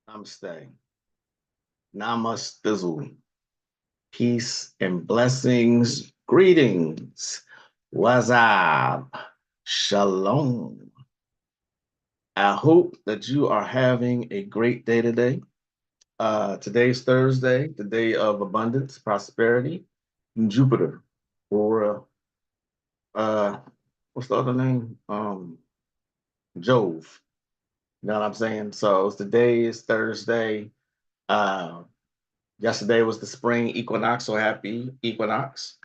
Namaste. Namaste. Peace and blessings. Greetings. What's up? Shalom. I hope that you are having a great day today. Today's Thursday, the day of abundance, prosperity, and Jupiter. Or what's the other name? Jove. You know what I'm saying? So today is Thursday. Uh, Yesterday was the spring equinox, so happy equinox.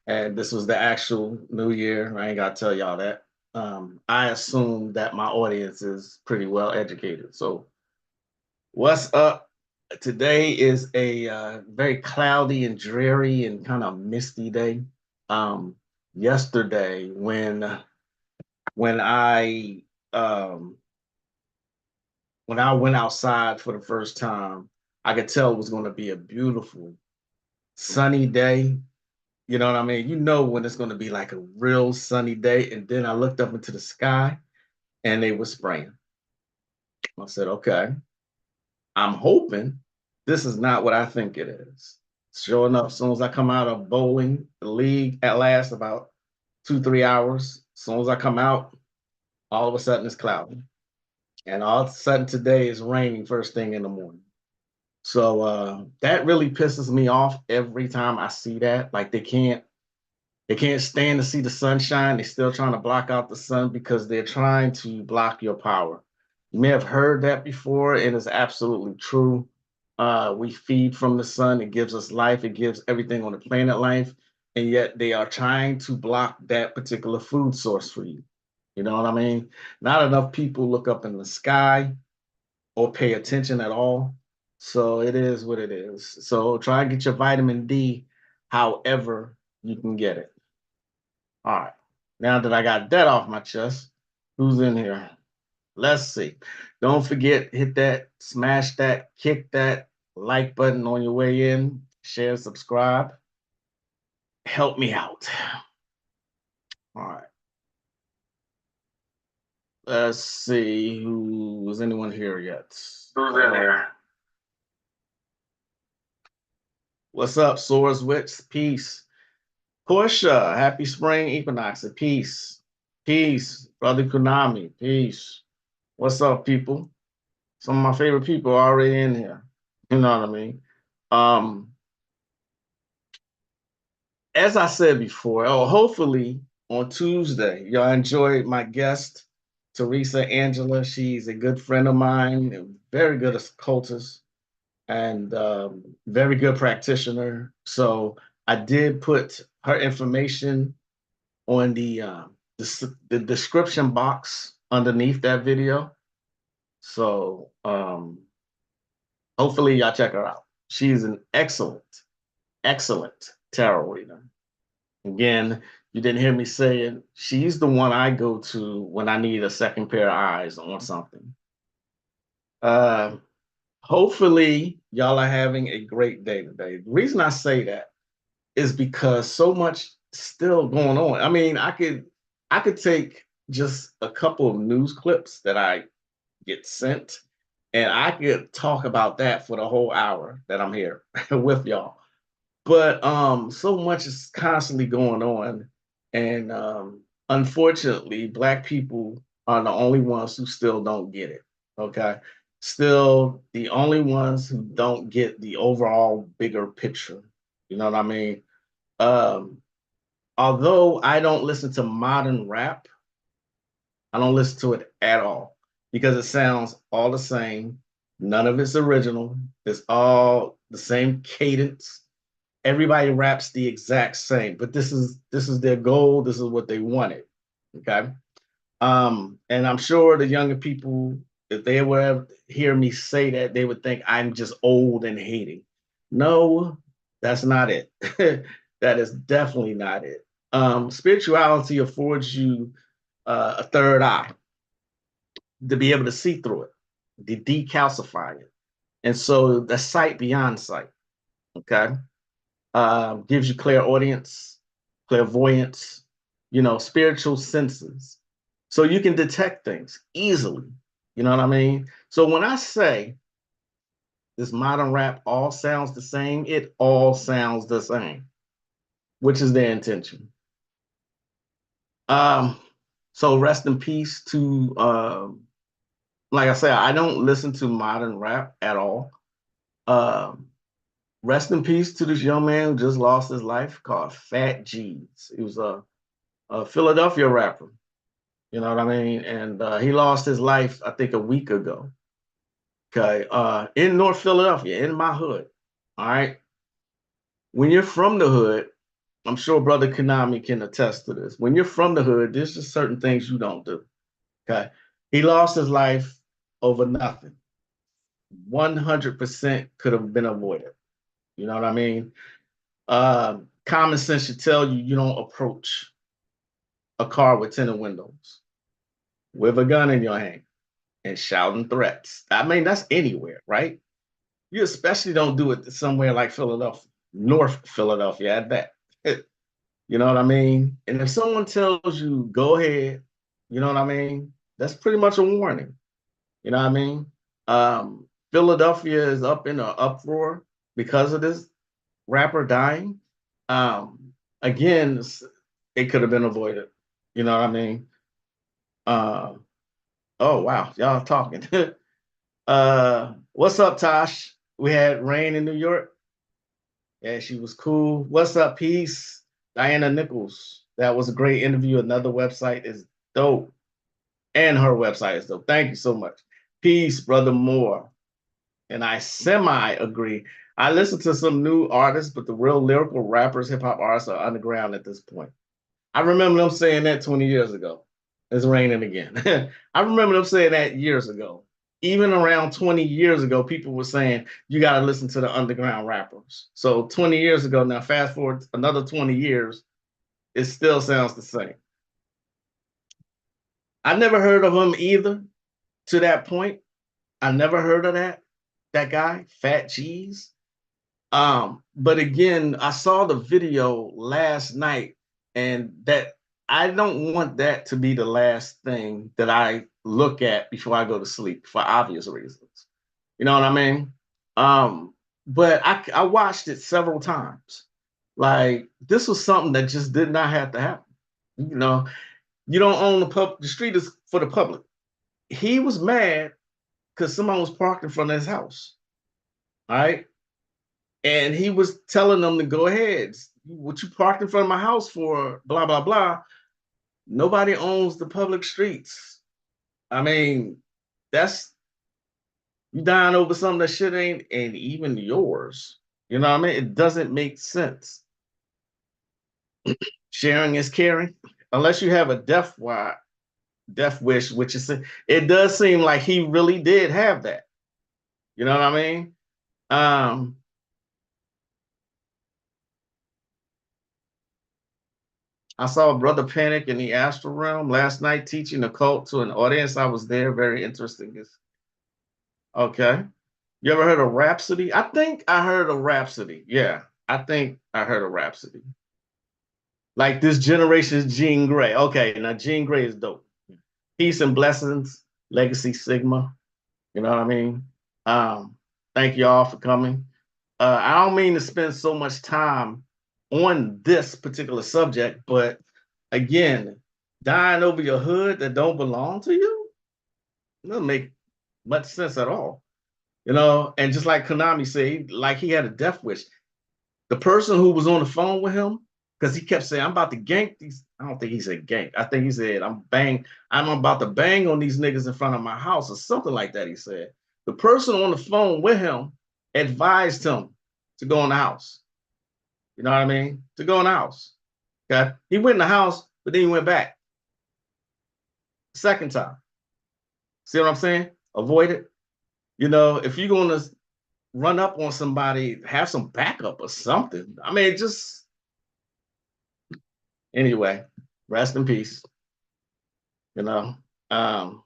And this was the actual new year. I ain't got to tell y'all that. I assume that my audience is pretty well educated. So, what's up? Today is a very cloudy and dreary and kind of misty day. Yesterday, when I um, when I went outside for the first time, I could tell it was going to be a beautiful sunny day. You know what I mean? You know when it's going to be like a real sunny day. And then I looked up into the sky and they were spraying. I said, okay, I'm hoping this is not what I think it is. Sure enough, as soon as I come out of bowling, the league at last about 2, 3 hours. As soon as I come out, all of a sudden it's cloudy. And all of a sudden today is raining first thing in the morning. So that really pisses me off every time I see that. Like they can't stand to see the sunshine. They're still trying to block out the sun because they're trying to block your power. You may have heard that before. It is absolutely true. We feed from the sun. It gives us life. It gives everything on the planet life. And yet they are trying to block that particular food source for you. You know what I mean? Not enough people look up in the sky or pay attention at all. So it is what it is. So try and get your vitamin D however you can get it. All right. Now that I got that off my chest, who's in here? Let's see. Don't forget, hit that, smash that, kick that like button on your way in, share, subscribe. Help me out. All right. Let's see. Who is anyone here yet? Who's in here? What's up, Source Wits? Peace. Portia, happy spring equinox. Peace. Peace. Brother Kunami, peace. What's up, people? Some of my favorite people are already in here. You know what I mean? Um, as I said before, hopefully on Tuesday, y'all enjoyed my guest, Teresa Angela. She's a good friend of mine, a very good occultist, and very good practitioner. So I did put her information on the description box underneath that video. So hopefully y'all check her out. She's an excellent tarot reader. Again, you didn't hear me saying she's the one I go to when I need a second pair of eyes on something. Uh, Hopefully, y'all are having a great day today. The reason I say that is because so much still going on. I mean, I could take just a couple of news clips that I get sent, and I could talk about that for the whole hour that I'm here with y'all. But so much is constantly going on, and unfortunately, Black people are the only ones who still don't get it. Okay, still the only ones who don't get the overall bigger picture. You know what I mean? Um, Although I don't listen to modern rap, I don't listen to it at all because it sounds all the same. None of it's original. It's all the same cadence. Everybody raps the exact same, but this is their goal. This is what they wanted. Okay. And I'm sure the younger people, if they were hear me say that, they would think I'm just old and hating. No, that's not it. That is definitely not it. Spirituality affords you a third eye to be able to see through it, to decalcify it. And so the sight beyond sight, okay, gives you clairaudience, clairvoyance, spiritual senses. So you can detect things easily. You know what I mean? So when I say this modern rap all sounds the same. It all sounds the same, which is their intention. Um, so rest in peace to like I said, I don't listen to modern rap at all. Um, Rest in peace to this young man who just lost his life called Fat G's. He was a Philadelphia rapper. You know what I mean? And he lost his life, I think, a week ago. Okay, in North Philadelphia, in my hood. All right. When you're from the hood, I'm sure Brother Konami can attest to this. When you're from the hood, there's just certain things you don't do. Okay. He lost his life over nothing. 100% could have been avoided. You know what I mean? Common sense should tell you you don't approach a car with tinted windows with a gun in your hand and shouting threats. I mean, that's anywhere, right? You especially don't do it somewhere like Philadelphia, North Philadelphia at that. You know what I mean? And if someone tells you, go ahead, you know what I mean? That's pretty much a warning. You know what I mean? Philadelphia is up in an uproar because of this rapper dying. Again, it could have been avoided. You know what I mean? Uh, oh wow, y'all talking. What's up, Tosh? We had rain in New York. Yeah, she was cool. What's up, peace? Diana Nichols. That was a great interview. Another website is dope. And her website is dope. Thank you so much. Peace, brother Moore. And I semi agree. I listen to some new artists, but the real lyrical rappers, hip hop artists are underground at this point. I remember them saying that 20 years ago. It's raining again. I remember them saying that years ago. Even around 20 years ago, people were saying you got to listen to the underground rappers. So 20 years ago, now fast forward another 20 years, it still sounds the same. I never heard of him either to that point. I never heard of that guy, Fat Cheese. But again, I saw the video last night, and that I don't want that to be the last thing that I look at before I go to sleep for obvious reasons. You know what I mean? But I watched it several times. Like this was something that just did not have to happen. You know, you don't own the street is for the public. He was mad because someone was parked in front of his house. All right. And he was telling them to go ahead. What you parked in front of my house for, blah, blah, blah. Nobody owns the public streets. I mean, that's you dying over something that shit ain't even yours. You know what I mean? It doesn't make sense. Sharing is caring. Unless you have a death wish, which is it does seem like he really did have that. You know what I mean? Um, I saw Brother Panic in the Astral Realm last night teaching the cult to an audience. I was there. Very interesting. Okay. You ever heard of Rhapsody? I think I heard of Rhapsody. Yeah, I think I heard of Rhapsody. Like this generation's Jean Grey. Okay, now Jean Grey is dope. Peace and blessings, Legacy Sigma. You know what I mean? Um, Thank you all for coming. I don't mean to spend so much time on this particular subject, but again, dying over your hood that don't belong to you doesn't make much sense at all. You know, and just like Konami said, like he had a death wish. The person who was on the phone with him, because he kept saying, I'm about to gank these. I don't think he said gank. I think he said, I'm about to bang on these niggas in front of my house or something like that. He said. The person on the phone with him advised him to go in the house. You know what I mean? To go in the house. Okay. He went in the house, but then he went back. Second time. See what I'm saying? Avoid it. You know, if you're going to run up on somebody, have some backup or something. I mean, just anyway, rest in peace. You know, um,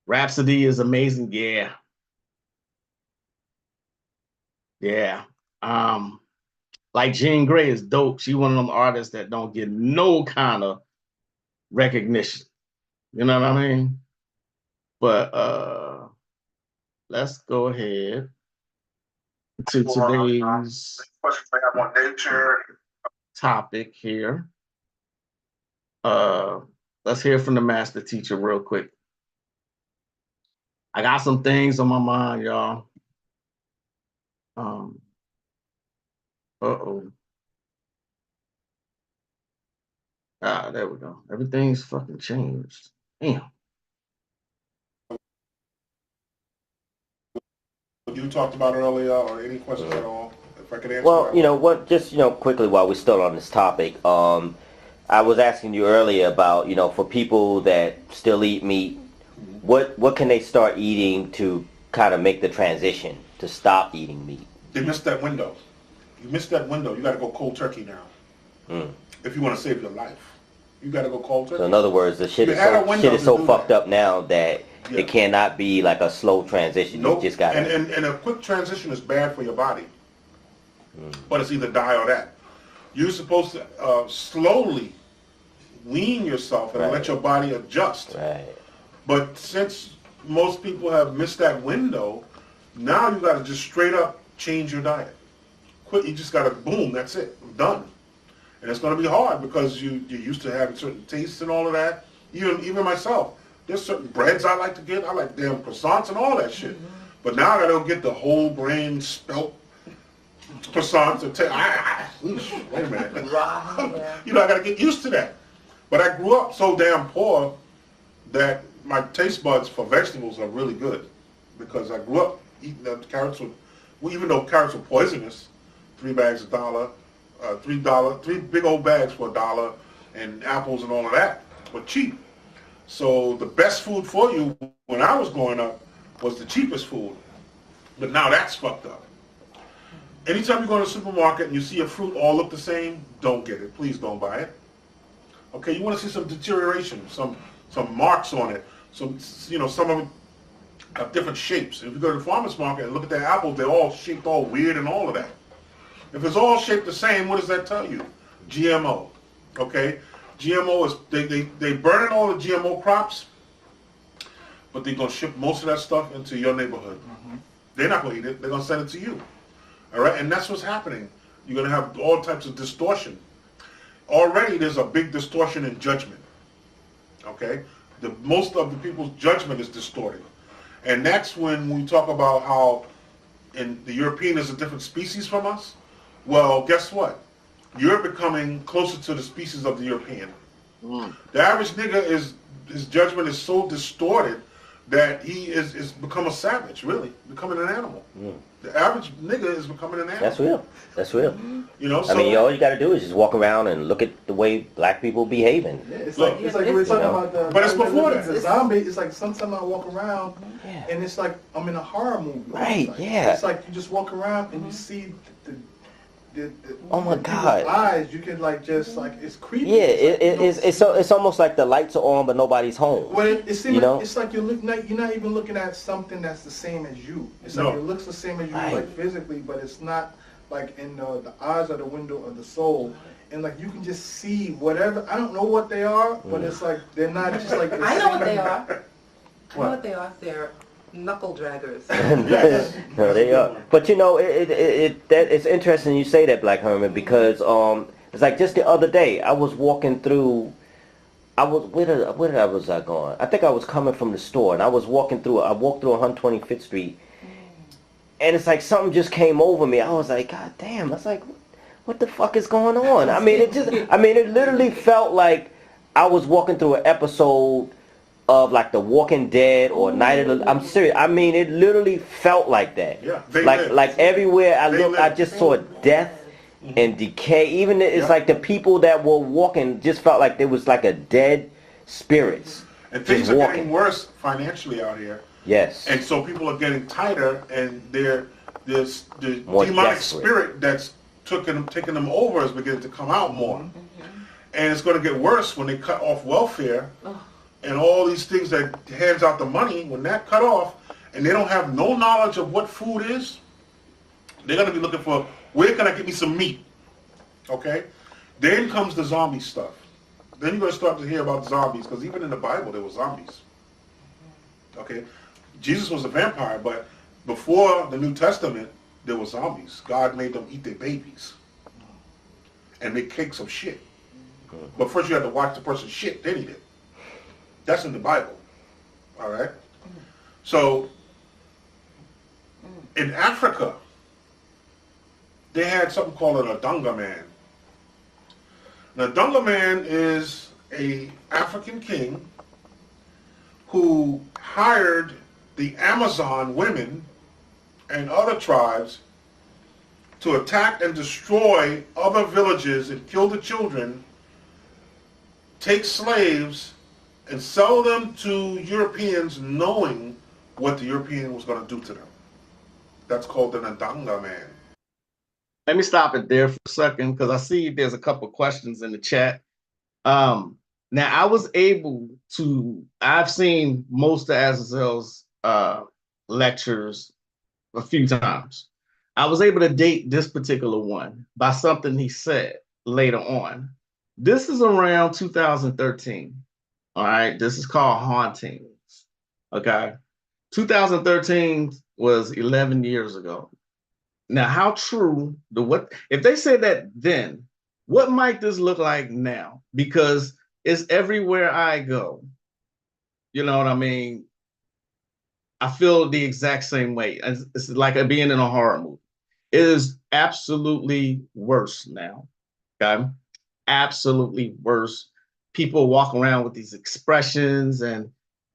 Rhapsody is amazing. Yeah, yeah. Um, like Jean Grey is dope. She one of them artists that don't get no kind of recognition. You know what I mean? But let's go ahead to today's topic here. Uh, let's hear from the master teacher real quick. I got some things on my mind, y'all. Um, uh-oh. Ah, there we go. Everything's fucking changed. Damn. You talked about earlier, or any questions at all? If I could answer. Well, you know what? Just quickly while we're still on this topic, I was asking you earlier about for people that still eat meat, what can they start eating to kind of make the transition to stop eating meat? They missed that window. You missed that window. You got to go cold turkey now. If you want to save your life, you got to go cold turkey. So in other words, the shit is so fucked up now that it cannot be like a slow transition. Nope. You just got and a quick transition is bad for your body. But it's either die or that. You're supposed to slowly wean yourself and let your body adjust. Right. But since most people have missed that window, now you got to just straight up change your diet. Quit. You just got to boom. That's it. I'm done. And it's going to be hard because you're used to having certain tastes and all of that. Even myself. There's certain breads I like to get. I like damn croissants and all that shit. But now I got to go get the whole grain spelt croissants. Wait a minute. I got to get used to that. But I grew up so damn poor that my taste buds for vegetables are really good because I grew up eating the carrots. Even though carrots were poisonous, 3 bags $1, $3, 3 big old bags for $1, and apples and all of that were cheap. So the best food for you when I was growing up was the cheapest food. But now that's fucked up. Anytime you go to the supermarket and you see a fruit all look the same, don't get it. Please don't buy it. Okay, you want to see some deterioration, some marks on it. Some of them have different shapes. If you go to the farmer's market and look at their apples, they're all shaped all weird and all of that. If it's all shaped the same, what does that tell you? GMO. Okay? GMO is, they burning all the GMO crops, but they're going to ship most of that stuff into your neighborhood. They're not going to eat it. They're going to send it to you. All right? And that's what's happening. You're going to have all types of distortion. Already there's a big distortion in judgment. Okay? Most of the people's judgment is distorted. And that's when we talk about how in the European is a different species from us. Well, guess what? You're becoming closer to the species of the European. The average nigga his judgment is so distorted that he is become a savage, really, becoming an animal. The average nigga is becoming an animal. That's real. That's real. So, I mean, all you got to do is just walk around and look at the way black people behaving. Yeah, it's like we were talking about the. But it's before that. The zombie. It's like sometimes I walk around, and it's like I'm in a horror movie. Right. Like, yeah. It's like you just walk around and you see the oh my God! Eyes, you can like just like it's creepy. Yeah, it's almost like the lights are on but nobody's home. Well, it's like you're not even looking at something that's the same as you. It's like it looks the same as you, like physically, but it's not like in the eyes are the window of the soul, and like you can just see whatever. I don't know what they are, but it's like they're not just like. I know what they are. I know what they are. They're knuckle draggers. No, they are. But it's interesting you say that, Black Herman, because it's like just the other day I was walking through. Where was I going? I think I was coming from the store, and I walked through 125th Street, and it's like something just came over me. I was like, God damn! I was like, what the fuck is going on? I mean, it literally felt like I was walking through an episode of like The Walking Dead or Night of the. I'm serious. I mean, it literally felt like that. Yeah. Like everywhere I looked, I just saw death and decay. Even it's like the people that were walking just felt like there was like a dead spirits. And things are getting worse financially out here. Yes. And so people are getting tighter, and there's the More demonic desperate. spirit that's taking them over is beginning to come out more. And it's going to get worse when they cut off welfare. And all these things that hands out the money, when that cut off, and they don't have no knowledge of what food is, they're going to be looking for, where can I get me some meat? Okay? Then comes the zombie stuff. Then you're going to start to hear about zombies, because even in the Bible there were zombies. Okay? Jesus was a vampire, but Before the New Testament, there were zombies. God made them eat their babies and make cakes of shit. But first you had to watch the person shit, then eat it. That's in the Bible. All right? So, in Africa, they had something called an Adunga man. An Adunga man is a African king who hired the Amazon women and other tribes to attack and destroy other villages and kill the children, take slaves, and sell them to Europeans knowing what the European was going to do to them. That's called an Adanga man. Let me stop it there for a second because I see there's a couple questions in the chat. Now I was able to, I've seen most of Azazel's lectures a few times. I was able to date this particular one by something he said later on. This is around 2013. All right. This is called Hauntings. Okay. 2013 was 11 years ago. Now, how true what if they said that then, what might this look like now? Because it's everywhere I go. You know what I mean? I feel the exact same way. It's like being in a horror movie. It is absolutely worse now. Okay. Absolutely worse. People walk around with these expressions and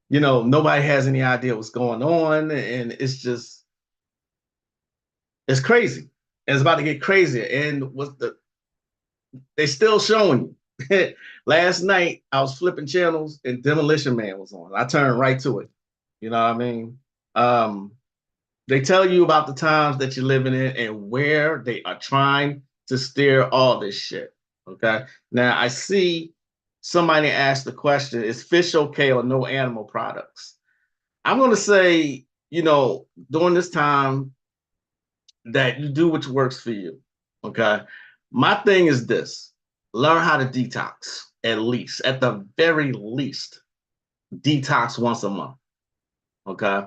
nobody has any idea what's going on. And it's crazy. And it's about to get crazier. And they still showing you. Last night I was flipping channels and Demolition Man was on. I turned right to it. You know what I mean? They tell you about the times that you're living in and where they are trying to steer all this shit. Okay. Now I see somebody asked the question, is fish okay or no animal products? I'm going to say, during this time that you do what works for you. Okay. My thing is this: learn how to detox, at the very least, detox once a month. Okay.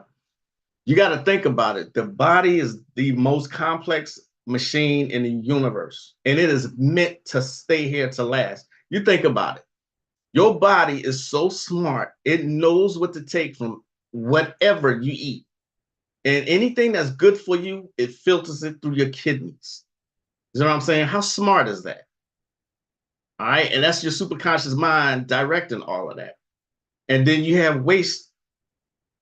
You got to think about it. The body is the most complex machine in the universe, and it is meant to stay here to last. You think about it. Your body is so smart, it knows what to take from whatever you eat. And anything that's good for you, it filters it through your kidneys. You know what I'm saying? How smart is that? All right. And that's your superconscious mind directing all of that. And then you have waste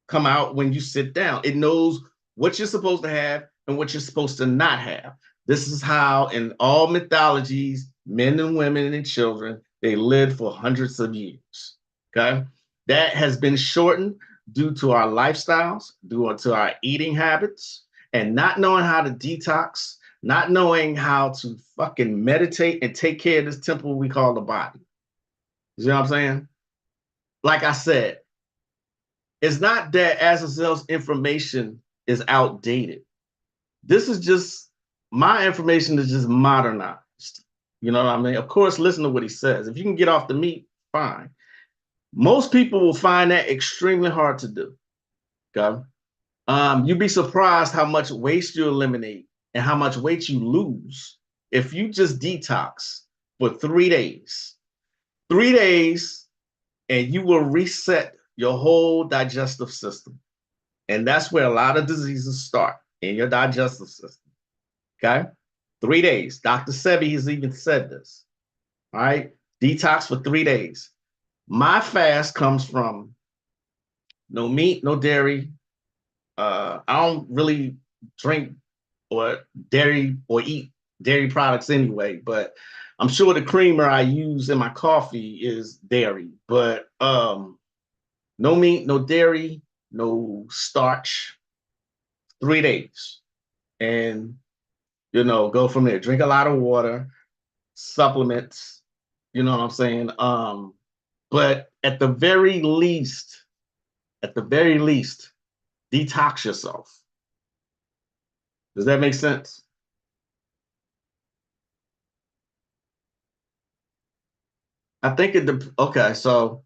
come out when you sit down. It knows what you're supposed to have and what you're supposed to not have. This is how in all mythologies, men and women and children, they lived for hundreds of years. Okay. That has been shortened due to our lifestyles, due to our eating habits, and not knowing how to detox, not knowing how to fucking meditate and take care of this temple we call the body. You know what I'm saying? Like I said, it's not that Azazel's information is outdated. This is just, my information is just modernized. You know what I mean? Of course, listen to what he says. If you can get off the meat, fine. Most people will find that extremely hard to do. Okay. You'd be surprised how much waste you eliminate and how much weight you lose if you just detox for 3 days. 3 days, and you will reset your whole digestive system. And that's where a lot of diseases start, in your digestive system. Okay. 3 days. Dr. Sebi has even said this. All right. Detox for 3 days. My fast comes from no meat, no dairy. I don't really drink or dairy or eat dairy products anyway, but I'm sure the creamer I use in my coffee is dairy. But no meat, no dairy, no starch, 3 days. And, go from there. Drink a lot of water, supplements, you know what I'm saying? But at the very least, detox yourself. Does that make sense? I think okay, so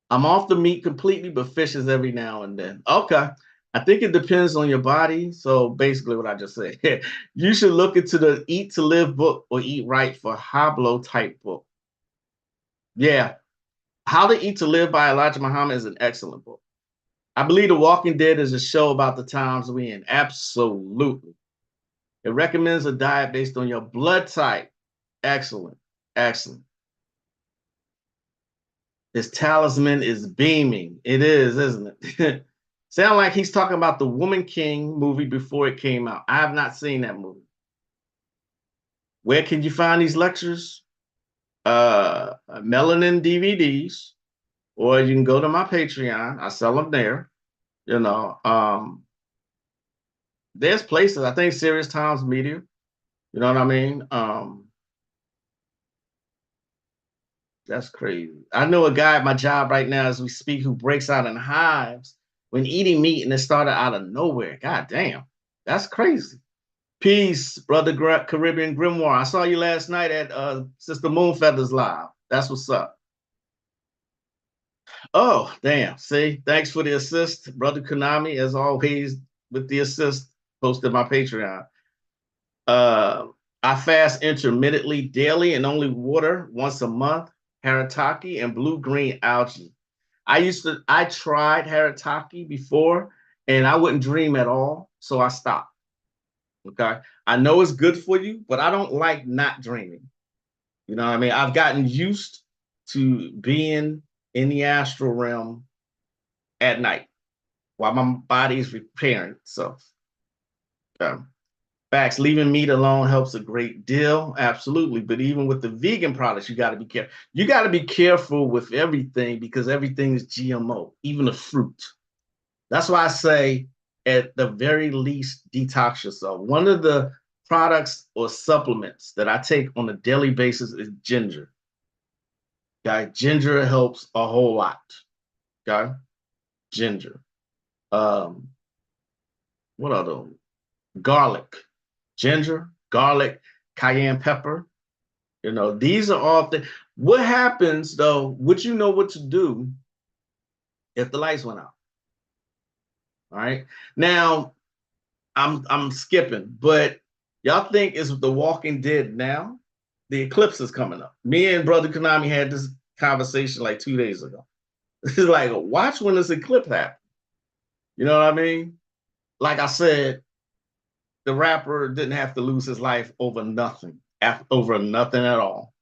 I'm off the meat completely, but fish is every now and then. Okay. I think it depends on your body. So basically, what I just said, you should look into the Eat to Live book or Eat Right for Hablo type book. Yeah, How to Eat to Live by Elijah Muhammad is an excellent book. I believe The Walking Dead is a show about the times we're in. Absolutely. It recommends a diet based on your blood type. Excellent. Excellent. His talisman is beaming. It is, isn't it? Sound like he's talking about the Woman King movie before it came out. I have not seen that movie. Where can you find these lectures? Melanin DVDs, or you can go to my Patreon. I sell them there. You know, there's places. I think Serious Times Media. You know what I mean? That's crazy. I know a guy at my job right now as we speak who breaks out in hives when eating meat and it started out of nowhere. God damn. That's crazy. Peace, brother Caribbean Grimoire. I saw you last night at Sister Moonfeather's Live. That's what's up. Oh, damn. See, thanks for the assist, brother Konami, as always, with the assist posted my Patreon. I fast intermittently daily and only water once a month, haritaki and blue-green algae. I tried haritaki before and I wouldn't dream at all, so I stopped. Okay. I know it's good for you, but I don't like not dreaming. You know what I mean? I've gotten used to being in the astral realm at night while my body is repairing itself. Facts, leaving meat alone helps a great deal. Absolutely. But even with the vegan products, you got to be careful. You got to be careful with everything because everything is GMO, even the fruit. That's why I say, at the very least, detox yourself. One of the products or supplements that I take on a daily basis is ginger. Okay, ginger helps a whole lot. Okay, ginger. What other? Garlic, ginger, garlic, cayenne pepper. You know, these are all things. What happens though? Would you know what to do if the lights went out? All right. Now, I'm skipping, but y'all think it's The Walking Dead now? The eclipse is coming up. Me and Brother Konami had this conversation like 2 days ago. It's like, watch when this eclipse happens. You know what I mean? Like I said, the rapper didn't have to lose his life over nothing, over nothing at all.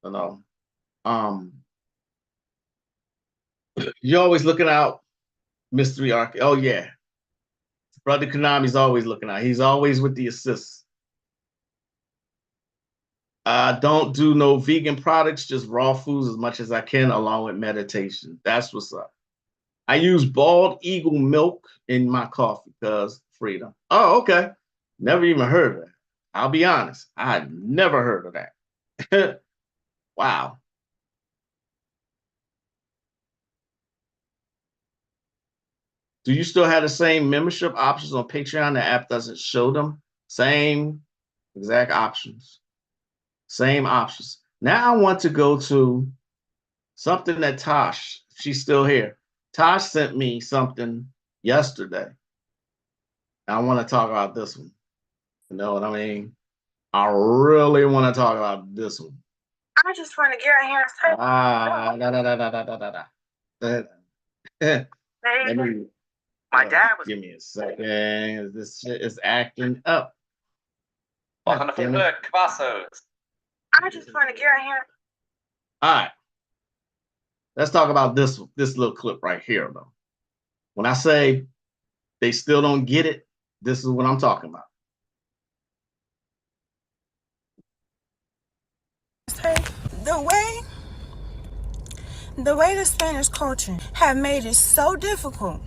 You know, you're always looking out, mystery arc. Oh yeah, Brother Konami's always looking out. He's always with the assists. Don't do no vegan products, just raw foods as much as I can, along with meditation. That's what's up. I use bald eagle milk in my coffee because freedom. Oh, okay. Never even heard of that. I'll be honest. I had never heard of that. Wow. Do you still have the same membership options on Patreon? The app doesn't show them. Same exact options. Same options. Now I want to go to something that Tosh, she's still here. Tosh sent me something yesterday. I want to talk about this one. You know what I mean? I really want to talk about this one. I just want to get a hair. Let me. My dad was. Give me a second. This shit is acting up. Wonderful work, Cabassos. I just want to get a hair. All right. Let's talk about this little clip right here, though. When I say they still don't get it, this is what I'm talking about. The way the Spanish culture have made it so difficult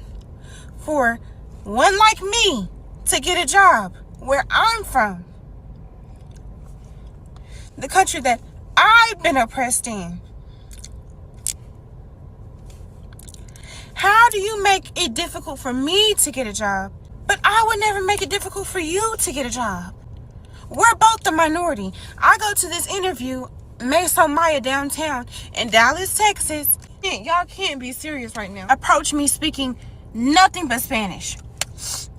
for one like me to get a job where I'm from, the country that I've been oppressed in. How do you make it difficult for me to get a job, but I would never make it difficult for you to get a job? We're both the minority. I go to this interview, Mesa Maya downtown in Dallas, Texas. Y'all can't be serious right now. Approach me speaking Nothing but Spanish.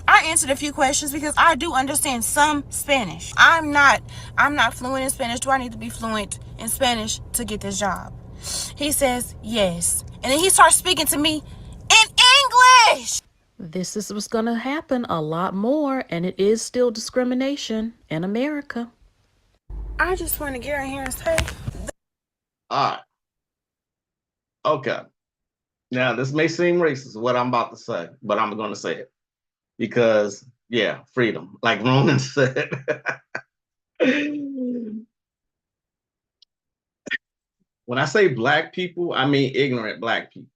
I answered a few questions because I do understand some Spanish. I'm not fluent in Spanish. Do I need to be fluent in Spanish to get this job? He says, yes. And then he starts speaking to me in English. This is what's going to happen a lot more, and it is still discrimination in America. I just want to get in here and say. All right. Okay. Now, this may seem racist, what I'm about to say, but I'm going to say it. Because, yeah, freedom. Like Ronan said. When I say black people, I mean ignorant black people.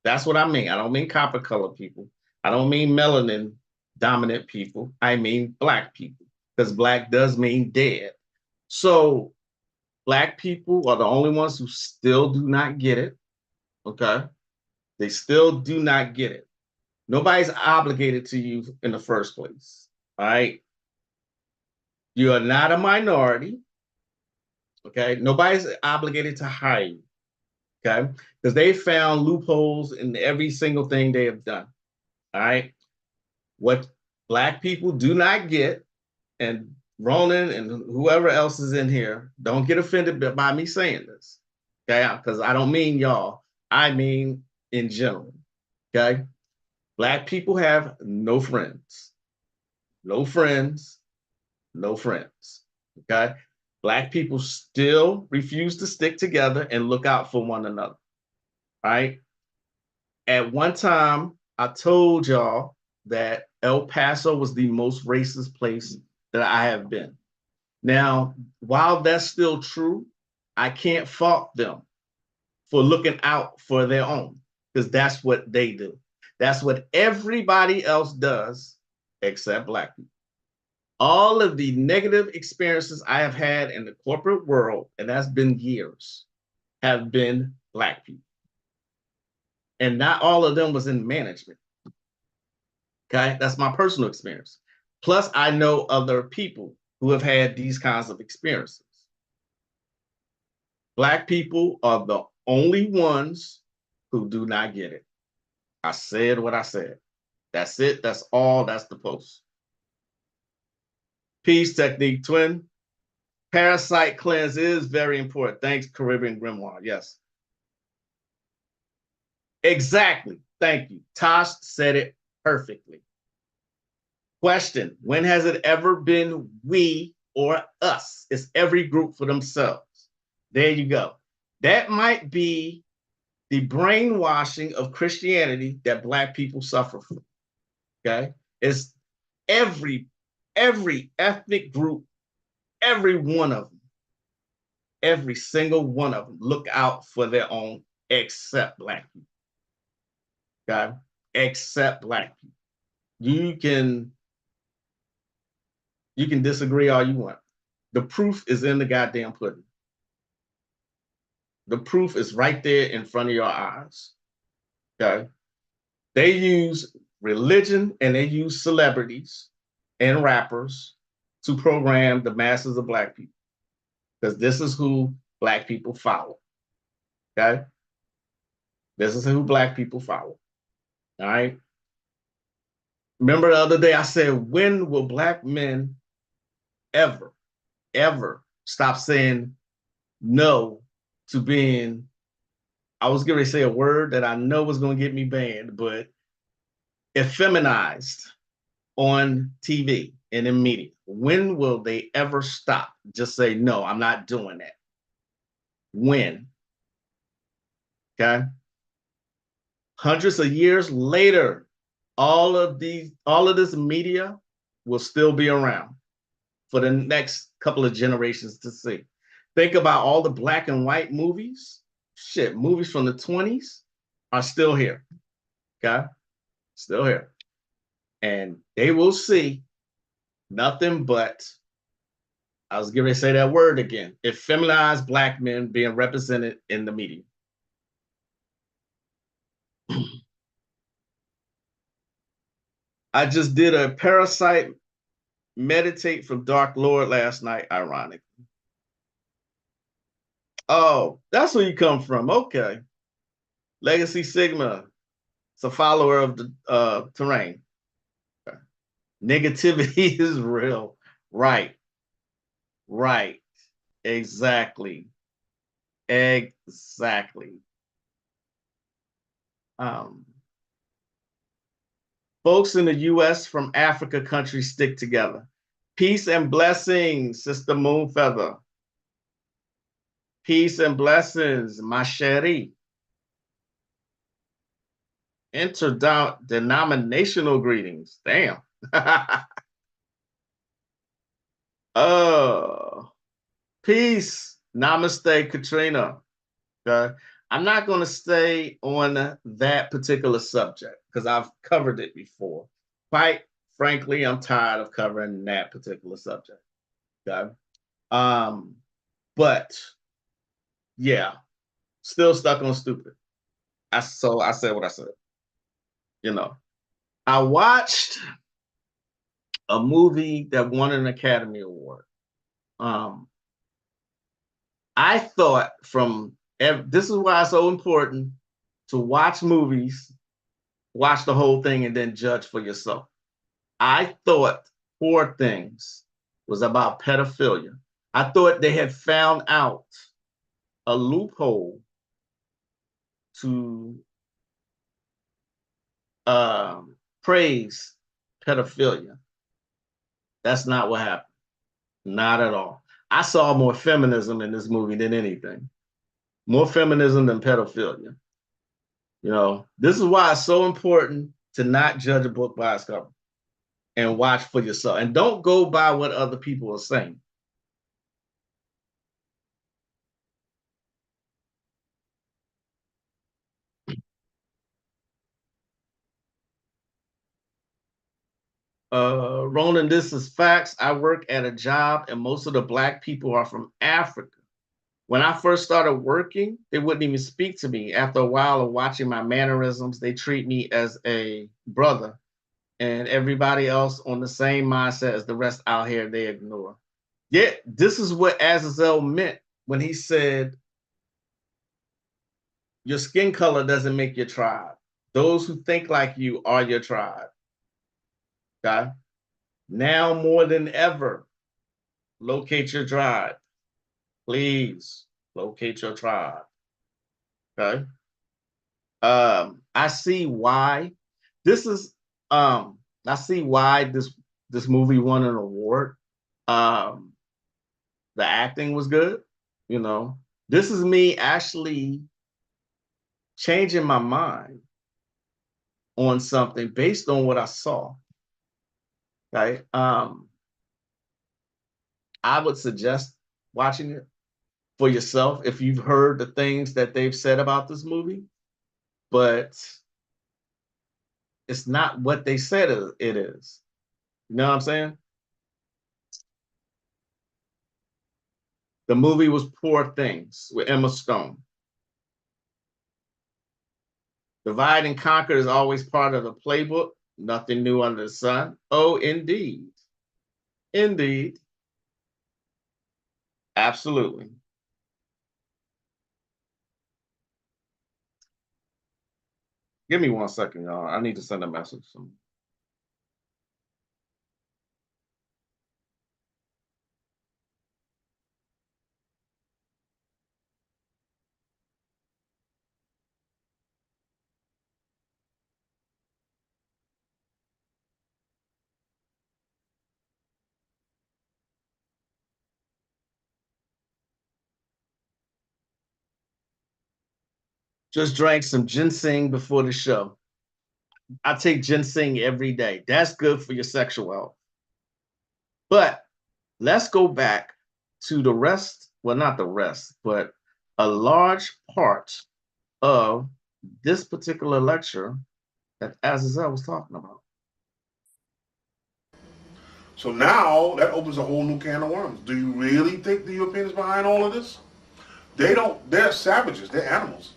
That's what I mean. I don't mean copper colored people. I don't mean melanin dominant people. I mean black people. Because black does mean dead. So black people are the only ones who still do not get it. Okay? They still do not get it. Nobody's obligated to you in the first place. All right? You are not a minority. Okay? Nobody's obligated to hire you. Okay? Because they found loopholes in every single thing they have done. All right? What black people do not get, and Ronan and whoever else is in here, don't get offended by me saying this. Okay? Because I don't mean y'all. I mean in general. Okay? Black people have no friends. No friends. No friends. Okay? Black people still refuse to stick together and look out for one another. Right? At one time, I told y'all that El Paso was the most racist place that I have been. Now, while that's still true, I can't fault them for looking out for their own, because that's what they do. That's what everybody else does except black people. All of the negative experiences I have had in the corporate world, and that's been years, have been black people. And not all of them was in management. Okay, that's my personal experience. Plus, I know other people who have had these kinds of experiences. Black people are the only ones who do not get it. I said what I said. That's it. That's all. That's the post. Peace technique twin. Parasite cleanse is very important. Thanks, Caribbean Grimoire. Yes. Exactly. Thank you. Tosh said it perfectly. Question: when has it ever been we or us? It's every group for themselves. There you go. That might be the brainwashing of Christianity that black people suffer from. Okay? It's every ethnic group, every one of them, every single one of them look out for their own except black people. Okay? Except black people. You can disagree all you want. The proof is in the goddamn pudding. The proof is right there in front of your eyes. Okay? They use religion and they use celebrities and rappers to program the masses of black people. Because this is who black people follow. Okay? This is who black people follow. All right? Remember the other day I said, when will black men ever stop saying no to being, I was going to say a word that I know was going to get me banned, but effeminized on TV and in media? When will they ever stop? Just say, no, I'm not doing that. When? Okay? Hundreds of years later, all of this media will still be around for the next couple of generations to see. Think about all the black and white movies. Shit, movies from the 20s are still here. Okay? Still here. And they will see nothing but, I was going to say that word again, effeminized black men being represented in the media. I just did a Parasite Meditate from Dark Lord last night, ironically. Oh, that's where you come from. Okay. Legacy Sigma It's a follower of the terrain. Okay. Negativity is real. Right. Right. Exactly. Exactly. Um, Folks in the U.S. from Africa countries stick together. Peace and blessings, Sister Moonfeather. Peace and blessings, my chérie. Interdenominational greetings. Damn. Oh, peace. Namaste, Katrina. Okay. I'm not going to stay on that particular subject because I've covered it before. Quite frankly, I'm tired of covering that particular subject. Okay. Um, but yeah, still stuck on stupid. So I said what I said. You know, I watched a movie that won an Academy Award. Um, I thought this is why it's so important to watch movies, watch the whole thing, and then judge for yourself. I thought Poor Things was about pedophilia. I thought they had found out a loophole to praise pedophilia. That's not what happened. Not at all. I saw more feminism in this movie than anything. More feminism than pedophilia. You know, this is why it's so important to not judge a book by its cover and watch for yourself. And don't go by what other people are saying. Ronan, this is facts. I work at a job and most of the Black people are from Africa. When I first started working, they wouldn't even speak to me. After a while of watching my mannerisms, they treat me as a brother. And everybody else on the same mindset as the rest out here, they ignore. Yeah, this is what Azazel meant when he said, your skin color doesn't make your tribe. Those who think like you are your tribe. Okay? Now more than ever, locate your tribe. Please locate your tribe. Okay? I see why this is I see why this movie won an award. Um the acting was good, you know. This is me actually changing my mind on something based on what I saw. Right? I would suggest watching it for yourself if you've heard the things that they've said about this movie, but it's not what they said it is. You know what I'm saying? The movie was Poor Things with Emma Stone. Divide and conquer is always part of the playbook. Nothing new under the sun. Oh, indeed. Indeed. Absolutely. Give me 1 second, y'all. I need to send a message. Just drank some ginseng before the show. I take ginseng every day. That's good for your sexual health. But let's go back to the rest. Well, not the rest, but a large part of this particular lecture that Azazel was talking about. So now that opens a whole new can of worms. Do you really think the Europeans behind all of this? They're savages, they're animals.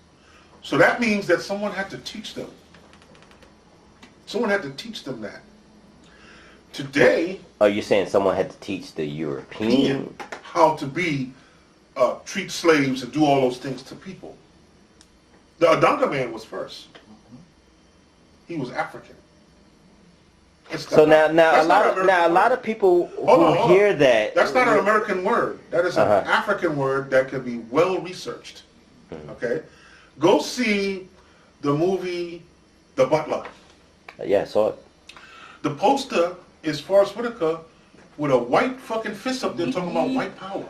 So that means that someone had to teach them. Someone had to teach them that. Today... Are you saying someone had to teach the European how to treat slaves and do all those things to people? The Adanga man was first. He was African. So now a lot of people who hear that. That's not an American word. That is an African word that can be well researched. Okay, go see the movie The Butler. Yeah, I saw it. The poster is Forrest Whitaker with a white fucking fist up there talking about white power.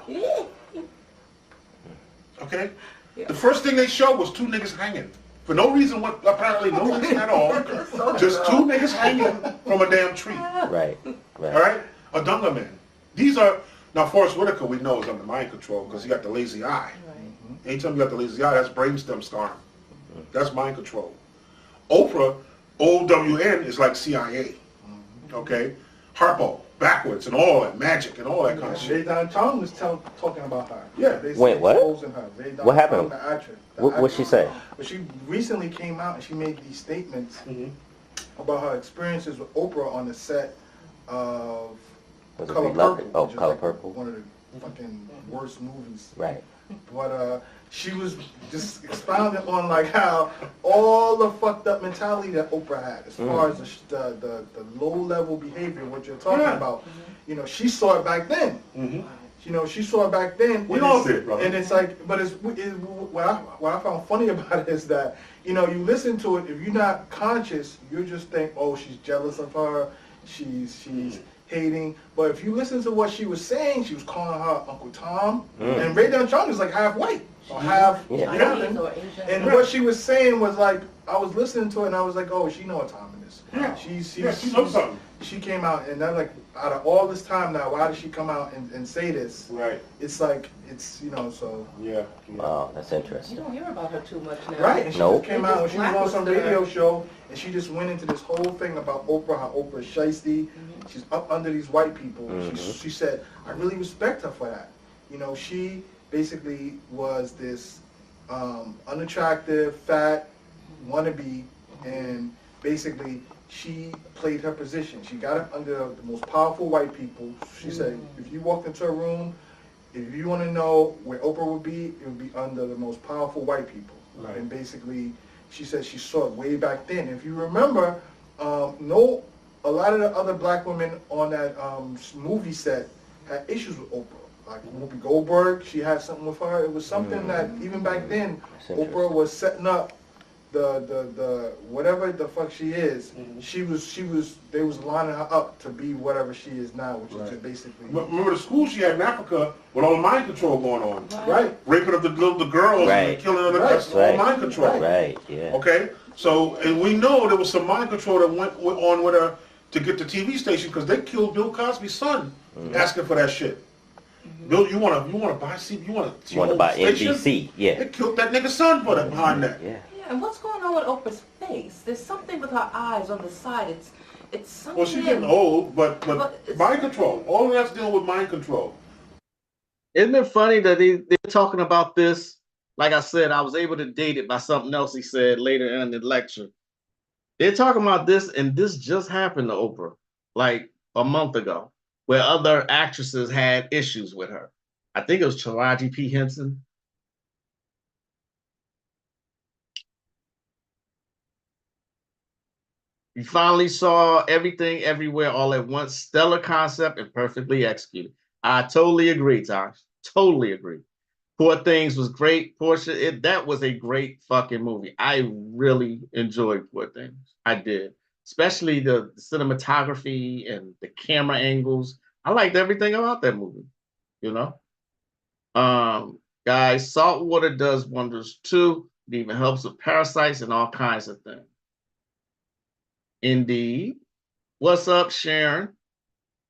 Okay, the first thing they showed was two niggas hanging. For no reason, apparently no reason at all. Just two niggas hanging from a damn tree. Right. All right? A Dunga man. These are, now Forrest Whitaker we know is under mind control because he got the lazy eye. Right. Anytime you got the lazy eye, that's brainstem scarring. That's mind control. Oprah, OWN is like CIA. Okay? Harpo, backwards and all that, Magic and all that kind of shit. Ray Don was talking about her. Yeah. Wait, what? Her. What happened? The actress. What'd she say? But she recently came out and she made these statements about her experiences with Oprah on the set of Color Purple. Oh, Color Purple. One of the fucking worst movies. Right. But she was just expounding on like how all the fucked up mentality that Oprah had as far as the low level behavior, what you're talking about. You know, she saw it back then. You know, she saw it back then. We all did, brother. And it's like, but what I found funny about it is that, you know, you listen to it, if you're not conscious, you just think, oh, she's jealous of her, she's hating. But if you listen to what she was saying, she was calling her Uncle Tom. And Ray Don Chong is like half white or half American. And what she was saying was like, I was listening to it and I was like, oh, she know what time it is. Yeah. She knows something. She came out and I'm like, out of all this time now, why did she come out and say this? Right. It's like, it's, you know, so. Yeah. Wow, that's You interesting. don't hear about her too much now. Right, and she just came out and she was on some blacklisted her. radio show and she just went into this whole thing about Oprah, how Oprah is shiesty. She's up under these white people. She said, I really respect her for that. You know, she basically was this unattractive, fat wannabe, and basically she played her position. She got up under the most powerful white people. She said, if you walked into a room, if you want to know where Oprah would be, it would be under the most powerful white people. Right. And basically, she said she saw it way back then. If you remember, a lot of the other black women on that movie set had issues with Oprah. Like Whoopi Goldberg, she had something with her. It was something that even back then, Oprah was setting up the whatever the fuck she is. They was lining her up to be whatever she is now, which is basically. Remember the school she had in Africa with all the mind control going on, right? Raping of the girls and killing them. That's all mind control, right? Yeah. Okay, so and we know there was some mind control that went on with her to get the TV station because they killed Bill Cosby's son asking for that shit. Bill, you want to buy CB? You want to buy station? NBC? Yeah. They killed that nigga's son for that behind that. Yeah. And what's going on with Oprah's face? There's something with her eyes on the side. It's something. Well, she's getting old, but mind control. All of that's dealing with mind control. Isn't it funny that they're talking about this? Like I said, I was able to date it by something else he said later in the lecture. They're talking about this, and this just happened to Oprah like a month ago, where other actresses had issues with her. I think it was Taraji P. Henson. You finally saw Everything Everywhere All at Once. Stellar concept and perfectly executed. I totally agree, Tosh. Totally agree. Poor Things was great. Portia, that was a great fucking movie. I really enjoyed Poor Things. I did. Especially the cinematography and the camera angles. I liked everything about that movie, you know? Guys, salt water does wonders too. It even helps with parasites and all kinds of things. Indeed. What's up, Sharon?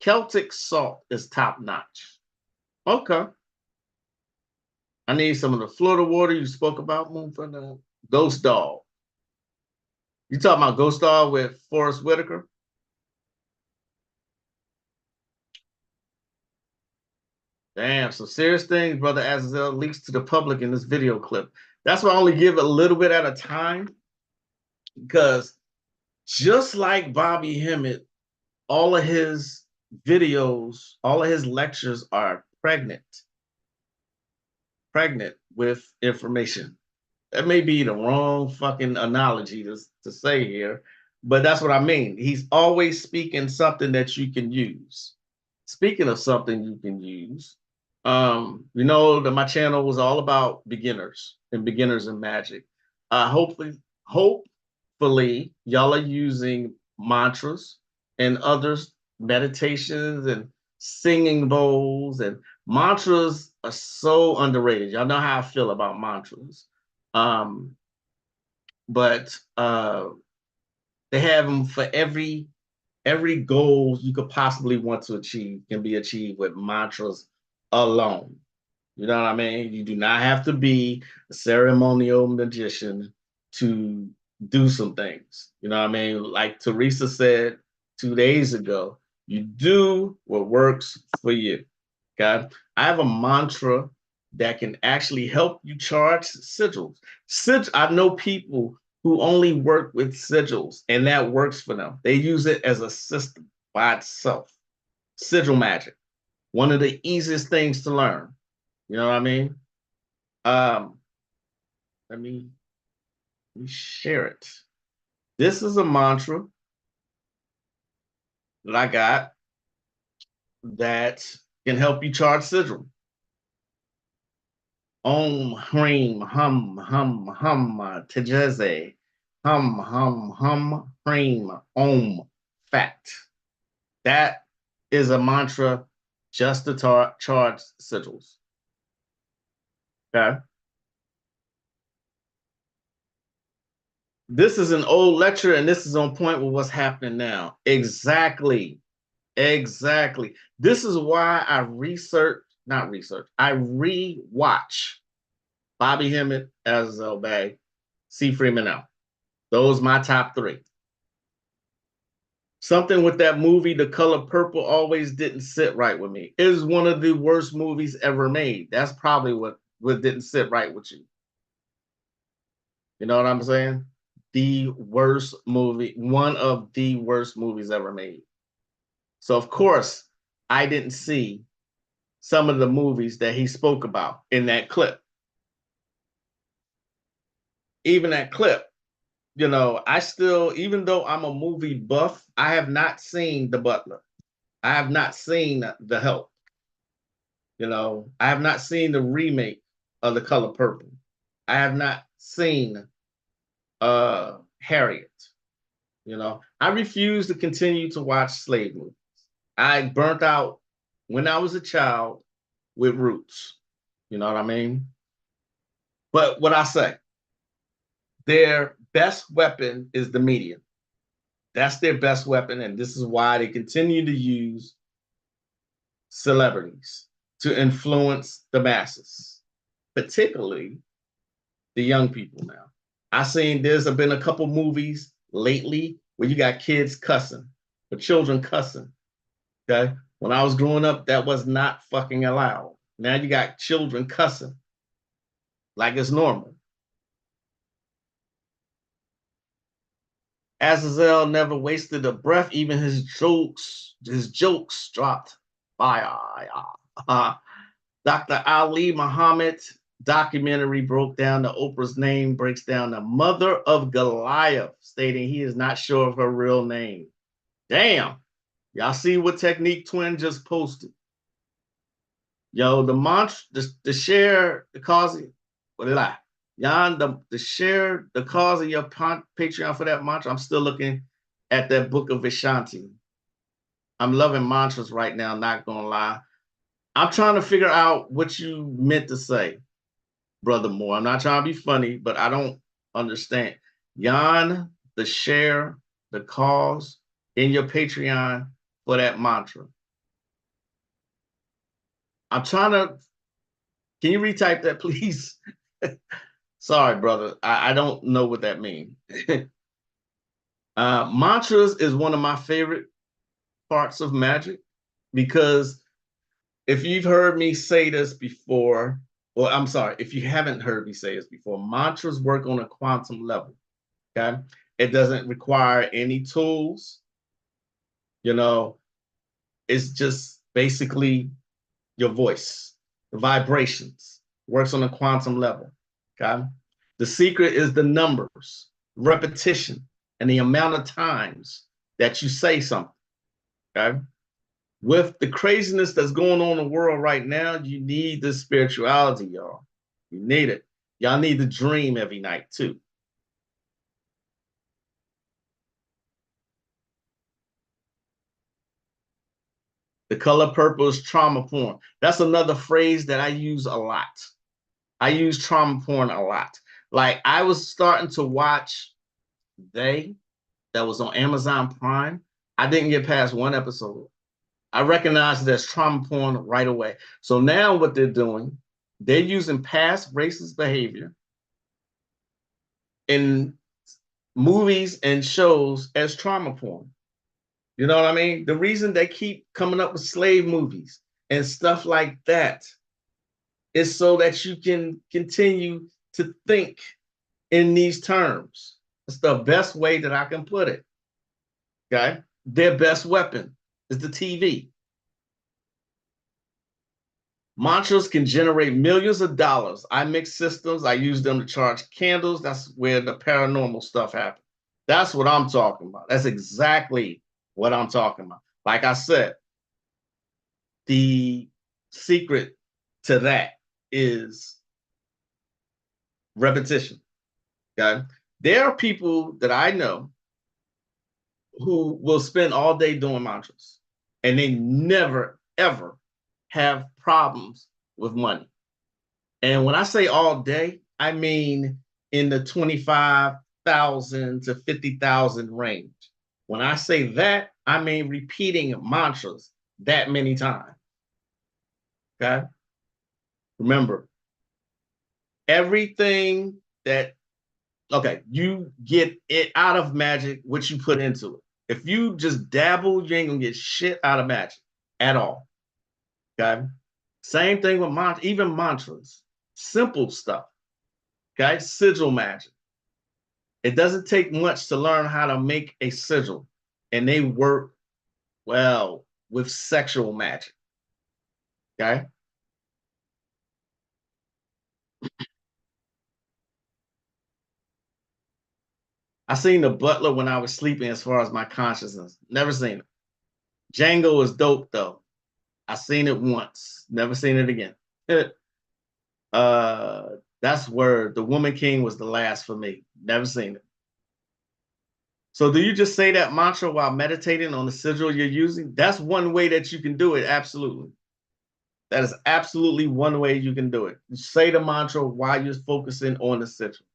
Celtic salt is top notch. Okay. I need some of the Florida water you spoke about, Moon, for the Ghost Dog. You talking about Ghost Dog with Forrest Whitaker? Damn, some serious things Brother Azazel leaks to the public in this video clip. That's why I only give a little bit at a time, because just like Bobby Hemmett, all of his videos, all of his lectures are pregnant with information. That may be the wrong fucking analogy to say here, But that's what I mean. He's always speaking something that you can use. Speaking of something you can use, you know that my channel was all about beginners in magic. Hopefully y'all are using mantras and others, meditations and singing bowls, and mantras are so underrated. Y'all know how I feel about mantras. But they have them for every goal you could possibly want to achieve can be achieved with mantras alone. You know what I mean? You do not have to be a ceremonial magician to do some things. You know what I mean? Like Teresa said 2 days ago, you do what works for you. Okay. I have a mantra that can actually help you charge sigils. I know people who only work with sigils and that works for them. They use it as a system by itself. Sigil magic, one of the easiest things to learn. You know what I mean? Um, let me, let me share it. This is a mantra that I got that can help you charge sigil. Om Hreem Hum Hum Hum Tejeze Hum Hum Hum Hreem Om Fat. That is a mantra just to charge sigils. Okay. This is an old lecture, and this is on point with what's happening now. Exactly. Exactly. This is why I I rewatch Bobby Hemmett as Bay, C. Freeman out. Those my top three. Something with that movie, The Color Purple, always didn't sit right with me. It is one of the worst movies ever made. That's probably what didn't sit right with you. You know what I'm saying? The worst movie, one of the worst movies ever made. So of course, I didn't see some of the movies that he spoke about in that clip. Even that clip, you know, I still, even though I'm a movie buff, I have not seen The Butler. I have not seen The Help. You know, I have not seen the remake of The Color Purple. I have not seen Harriet. You know, I refuse to continue to watch slave movies. I burnt out when I was a child with Roots. You know what I mean? But what I say, their best weapon is the media. That's their best weapon, and this is why they continue to use celebrities to influence the masses, particularly the young people now. I've seen there's been a couple movies lately where you got kids cussing, or children cussing. Okay. When I was growing up, that was not fucking allowed. Now you got children cussing like it's normal. Azazel never wasted a breath. Even his jokes dropped fire. Dr. Ali Muhammad documentary broke down the Oprah's name, breaks down the mother of Goliath, stating he is not sure of her real name. Damn. Y'all see what Technique Twin just posted? Yo, the mantra, the share, the cause, what did I? Y'all, the share, the cause of your Patreon for that mantra. I'm still looking at that book of Vishanti. I'm loving mantras right now, not gonna lie. I'm trying to figure out what you meant to say, Brother Moore. I'm not trying to be funny, but I don't understand. Jan, the share, the cause in your Patreon for that mantra. I'm trying to, can you retype that, please? Sorry, brother. I don't know what that means. Mantras is one of my favorite parts of magic because if you've heard me say this before, or I'm sorry, if you haven't heard me say this before, mantras work on a quantum level. Okay. It doesn't require any tools. You know, it's just basically your voice, the vibrations, works on a quantum level. Okay. The secret is the numbers, repetition, and the amount of times that you say something. Okay. With the craziness that's going on in the world right now, you need this spirituality, y'all. You need it. Y'all need to dream every night too. The color purple is trauma porn. That's another phrase that I use a lot. I use trauma porn a lot. Like I was starting to watch They that was on Amazon Prime. I didn't get past one episode. I recognized it as trauma porn right away. So now what they're doing, they're using past racist behavior in movies and shows as trauma porn. You know what I mean? The reason they keep coming up with slave movies and stuff like that is so that you can continue to think in these terms. It's the best way that I can put it. Okay? Their best weapon is the TV. Mantras can generate millions of dollars. I mix systems. I use them to charge candles. That's where the paranormal stuff happens. That's what I'm talking about. That's exactly what I'm talking about. Like I said, the secret to that is repetition. Okay. There are people that I know who will spend all day doing mantras and they never, ever have problems with money. And when I say all day, I mean in the 25,000 to 50,000 range. When I say that, I mean repeating mantras that many times. Okay. Remember, everything that, okay, you get it out of magic, what you put into it. If you just dabble, you ain't gonna get shit out of magic at all. Okay. Same thing with mantras, even mantras, simple stuff. Okay. Sigil magic. It doesn't take much to learn how to make a sigil, and they work well with sexual magic. Okay. I seen the Butler when I was sleeping as far as my consciousness. Never seen it. Django is dope though. I seen it once. Never seen it again. That's where the Woman King was the last for me. Never seen it. So do you just say that mantra while meditating on the sigil you're using? That's one way that you can do it. Absolutely. That is absolutely one way you can do it. You say the mantra while you're focusing on the sigil.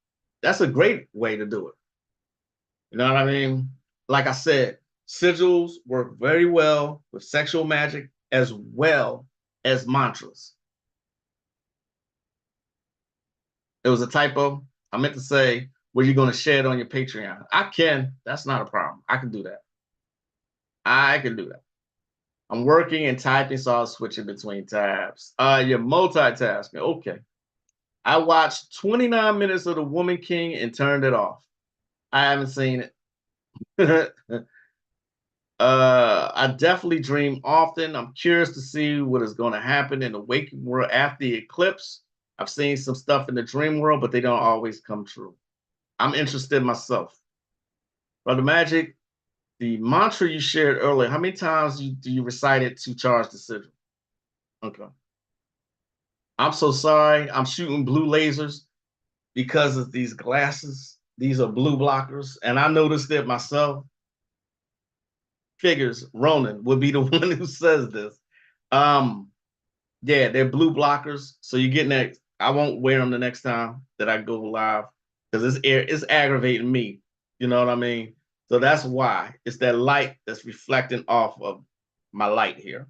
That's a great way to do it. You know what I mean? Like I said, sigils work very well with sexual magic as well as mantras. It was a typo. I meant to say, were you going to share it on your Patreon? I can. That's not a problem. I can do that. I can do that. I'm working and typing, so I'll switch in between tabs. You're multitasking. Okay. I watched 29 minutes of The Woman King and turned it off. I haven't seen it. I definitely dream often. I'm curious to see what is going to happen in the waking world after the eclipse. I've seen some stuff in the dream world, but they don't always come true. I'm interested myself. Brother Magic, the mantra you shared earlier, how many times do you recite it to charge the sigil? Okay. I'm so sorry. I'm shooting blue lasers because of these glasses. These are blue blockers, and I noticed it myself. Figures Ronan would be the one who says this. Yeah, they're blue blockers, so you're getting that. I won't wear them the next time that I go live because it's aggravating me. You know what I mean? So that's why it's that light that's reflecting off of my light here.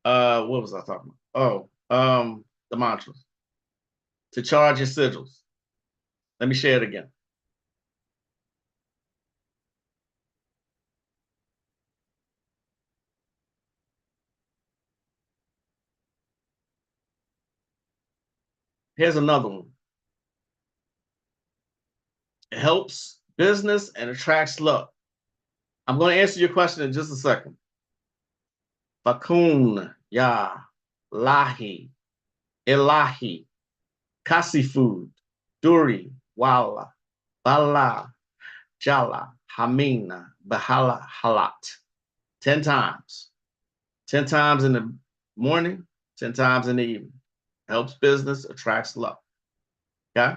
What was I talking about? Oh, the mantras to charge your sigils. Let me share it again. Here's another one. It helps business and attracts luck. I'm going to answer your question in just a second. Bakun, Ya, Lahi, Ilahi, Kasi food, Duri, Wala, Bala, Jala, Hamina, Bahala Halat. 10 times. 10 times in the morning, 10 times in the evening. Helps business, attracts luck. Okay?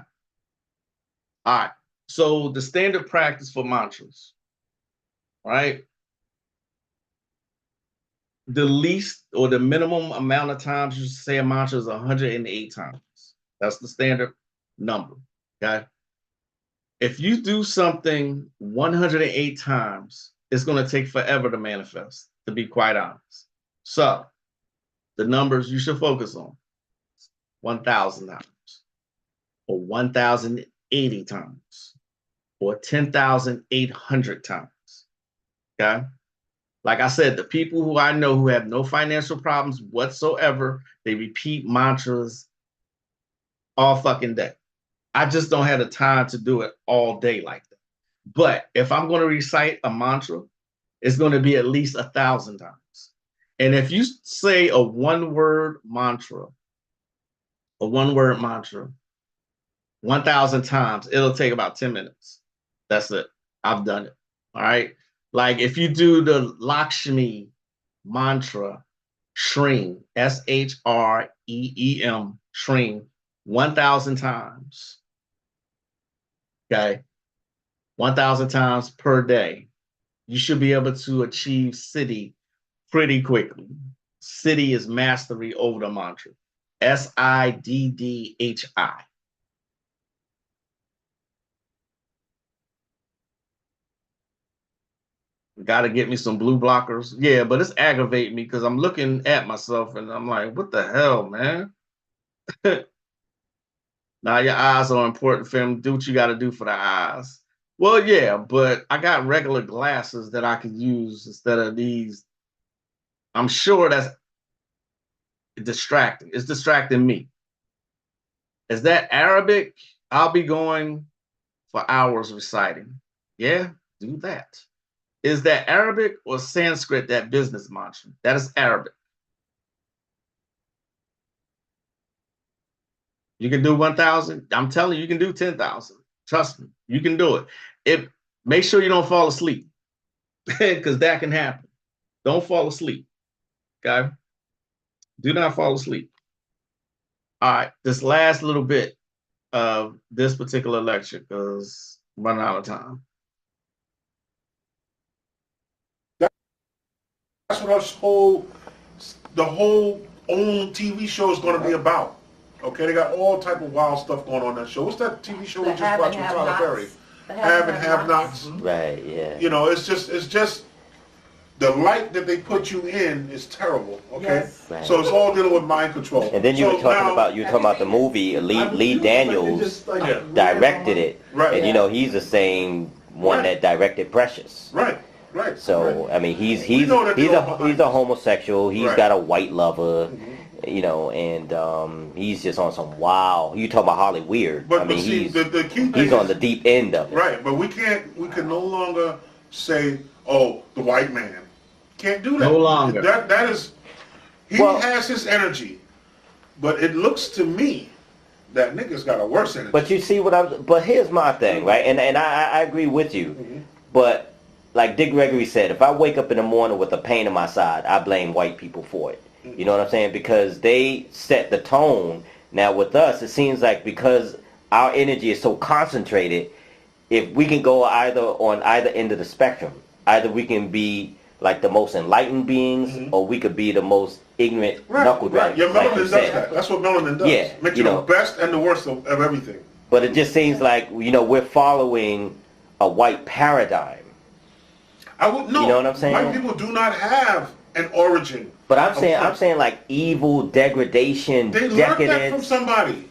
All right. So the standard practice for mantras, right? The least or the minimum amount of times you say a mantra is 108 times. That's the standard number. Okay. If you do something 108 times, it's going to take forever to manifest, to be quite honest. So the numbers you should focus on 1,000 times, or 1,080 times, or 10,800 times. Okay. Like I said, the people who I know who have no financial problems whatsoever, they repeat mantras all fucking day. I just don't have the time to do it all day like that. But if I'm going to recite a mantra, it's going to be at least 1,000 times. And if you say a one-word mantra, 1,000 times, it'll take about 10 minutes. That's it. I've done it. All right. Like if you do the Lakshmi mantra, Shreem, Shreem, Shreem, 1,000 times. Okay. 1,000 times per day. You should be able to achieve Siddhi pretty quickly. Siddhi is mastery over the mantra. Siddhi. Got to get me some blue blockers. Yeah, but it's aggravating me because I'm looking at myself and I'm like, what the hell, man? Now your eyes are important, fam. Do what you got to do for the eyes. Well, yeah, but I got regular glasses that I could use instead of these. I'm sure that's distracting. It's distracting me. Is that Arabic? I'll be going for hours reciting. Yeah, do that. Is that Arabic or Sanskrit, that business mantra? That is Arabic. You can do 1,000. I'm telling you, you can do 10,000. Trust me, you can do it. Make sure you don't fall asleep because that can happen. Don't fall asleep. Okay? Do not fall asleep. All right, this last little bit of this particular lecture because I'm running out of time. That's what the whole own TV show is going to be about. Okay, they got all type of wild stuff going on that show. What's that TV show we just watched with Tyler Perry? Have and have nots. Right, yeah. You know, it's just the light that they put you in is terrible. Okay, Yes. Right. so it's all dealing with mind control. And then you So were talking now- about the movie. Lee Daniels directed it, Right. and you know he's the same one that directed Precious. Right. Right. So right. I mean, he's know that they're all behind a homosexual. He's Right. got a white lover, you know, and he's just on some wow. You talking about Holly Weird? But, I mean, see, he's the key thing he's on is- the deep end of it. Right, but we can no longer say, "Oh, the white man." Can't do that. No longer. That is, he Well- has his energy, but it looks to me that nigga's got a worse energy. But you see what I'm. But here's my thing, right? And I agree with you, but like Dick Gregory said, if I wake up in the morning with a pain in my side, I blame white people for it. You know what I'm saying? Because they set the tone. Now with us, it seems like because our energy is so concentrated, if we can go on either end of the spectrum, either we can be like the most enlightened beings, or we could be the most ignorant knuckle right. draggers. Your like melanin you does said. that. That's what melanin does. Yeah, Makes you you know. the best and the worst of everything. But it just seems like, you know, we're following a white paradigm. I would no. You know what I'm saying? White people do not have an origin. But I'm saying like evil, degradation, They learned that from decadence. somebody.